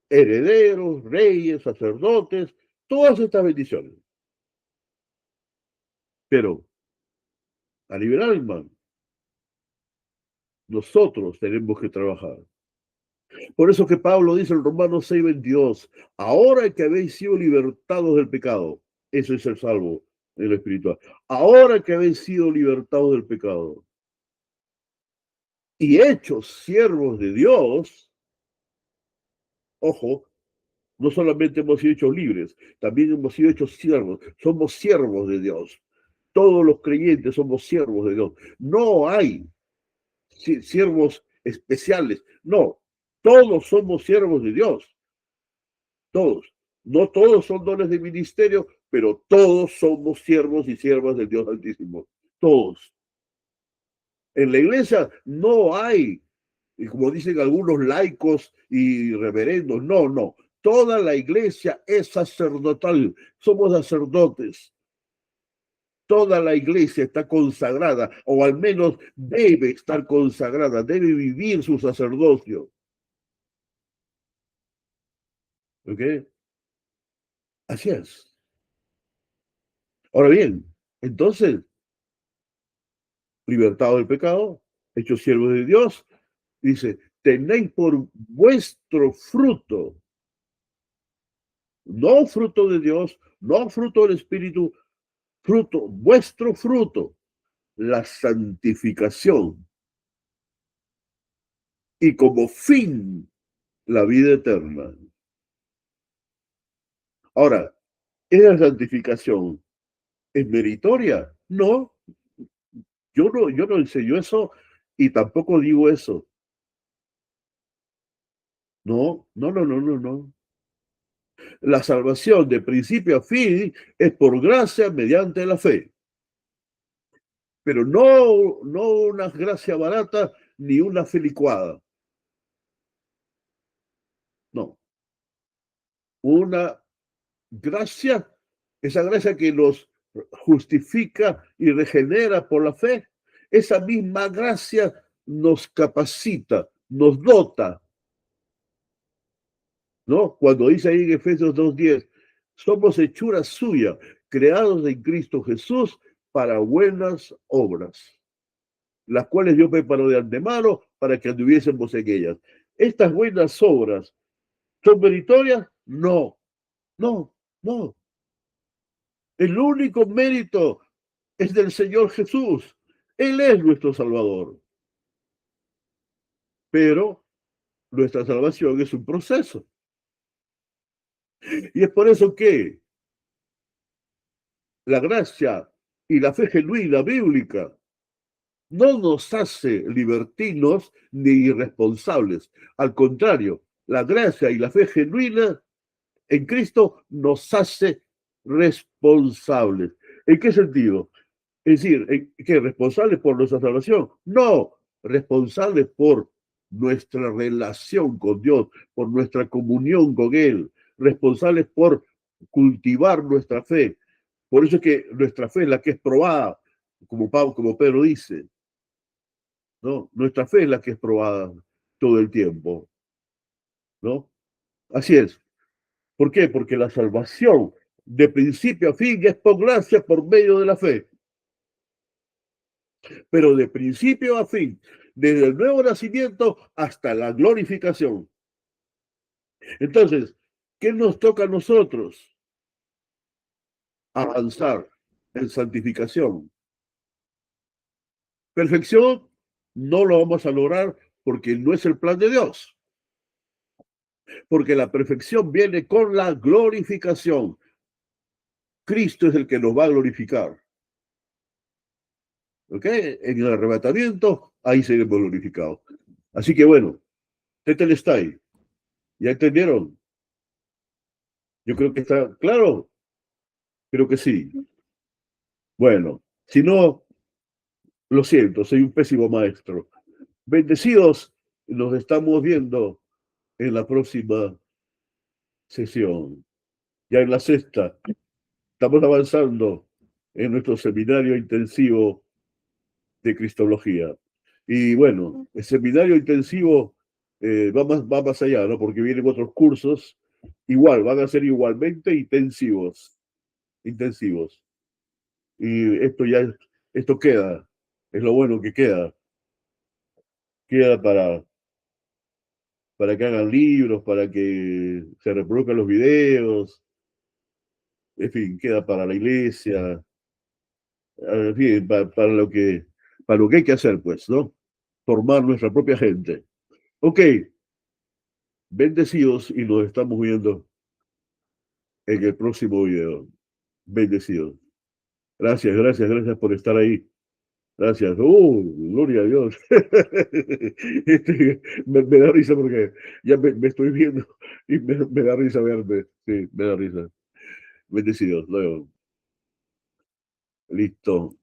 herederos, reyes, sacerdotes, todas estas bendiciones. Pero a nivel alma, nosotros tenemos que trabajar. Por eso que Pablo dice en Romanos 6:22, ahora que habéis sido libertados del pecado, eso es el salvo en lo espiritual, ahora que habéis sido libertados del pecado y hechos siervos de Dios, ojo, no solamente hemos sido hechos libres, también hemos sido hechos siervos, somos siervos de Dios. Todos los creyentes somos siervos de Dios. No hay siervos especiales, no, todos somos siervos de Dios. Todos. No todos son dones de ministerio, pero todos somos siervos y siervas del Dios Altísimo. Todos. En la iglesia no hay, y como dicen algunos laicos y reverendos, no. Toda la iglesia es sacerdotal. Somos sacerdotes. Toda la iglesia está consagrada, o al menos debe estar consagrada, debe vivir su sacerdocio. ¿Ok? Así es. Ahora bien, entonces, libertado del pecado, hechos siervos de Dios, dice, tenéis por vuestro fruto, no fruto de Dios, no fruto del Espíritu, fruto, vuestro fruto, la santificación. Y como fin, la vida eterna. Ahora, ¿esa santificación es meritoria? No. Yo no enseño eso y tampoco digo eso. No. La salvación de principio a fin es por gracia mediante la fe. Pero no una gracia barata ni una fe licuada. No. Una gracia, esa gracia que nos justifica y regenera por la fe, esa misma gracia nos capacita, nos dota, ¿no? Cuando dice ahí en Efesios 2:10, somos hechura suya, creados en Cristo Jesús para buenas obras, las cuales Dios preparó de antemano para que anduviésemos en ellas. Estas buenas obras, ¿son meritorias? No. El único mérito es del Señor Jesús. Él es nuestro Salvador. Pero nuestra salvación es un proceso. Y es por eso que la gracia y la fe genuina bíblica no nos hace libertinos ni irresponsables. Al contrario, la gracia y la fe genuina en Cristo nos hace responsables. ¿En qué sentido? Es decir, ¿qué? ¿Responsables por nuestra salvación? No, responsables por nuestra relación con Dios, por nuestra comunión con Él, responsables por cultivar nuestra fe. Por eso es que nuestra fe es la que es probada, como Pedro dice, ¿no? Nuestra fe es la que es probada todo el tiempo, ¿no? Así es. ¿Por qué? Porque la salvación de principio a fin es por gracia por medio de la fe. Pero de principio a fin, desde el nuevo nacimiento hasta la glorificación. Entonces, ¿qué nos toca a nosotros? Avanzar en santificación. Perfección no lo vamos a lograr porque no es el plan de Dios. Porque la perfección viene con la glorificación. Cristo es el que nos va a glorificar. ¿Ok? En el arrebatamiento, ahí seremos glorificados. Así que bueno, Tetelestai, ¿ya entendieron? Yo creo que está claro. Creo que sí. Bueno, si no, lo siento, soy un pésimo maestro. Bendecidos, nos estamos viendo en la próxima sesión. Ya en la sexta, estamos avanzando en nuestro seminario intensivo de Cristología. Y bueno, el seminario intensivo va más allá, ¿no? Porque vienen otros cursos, igual, van a ser igualmente intensivos. Y esto queda, es lo bueno que queda para que hagan libros, para que se reproduzcan los videos, en fin, queda para la iglesia, en fin, para lo que hay que hacer, pues, ¿no? Formar nuestra propia gente. Ok, bendecidos y nos estamos viendo en el próximo video. Bendecidos. Gracias por estar ahí. Gracias. Gloria a Dios. Me da risa porque ya me estoy viendo y me da risa verte. Sí, me da risa. Bendecidos. Luego. Listo.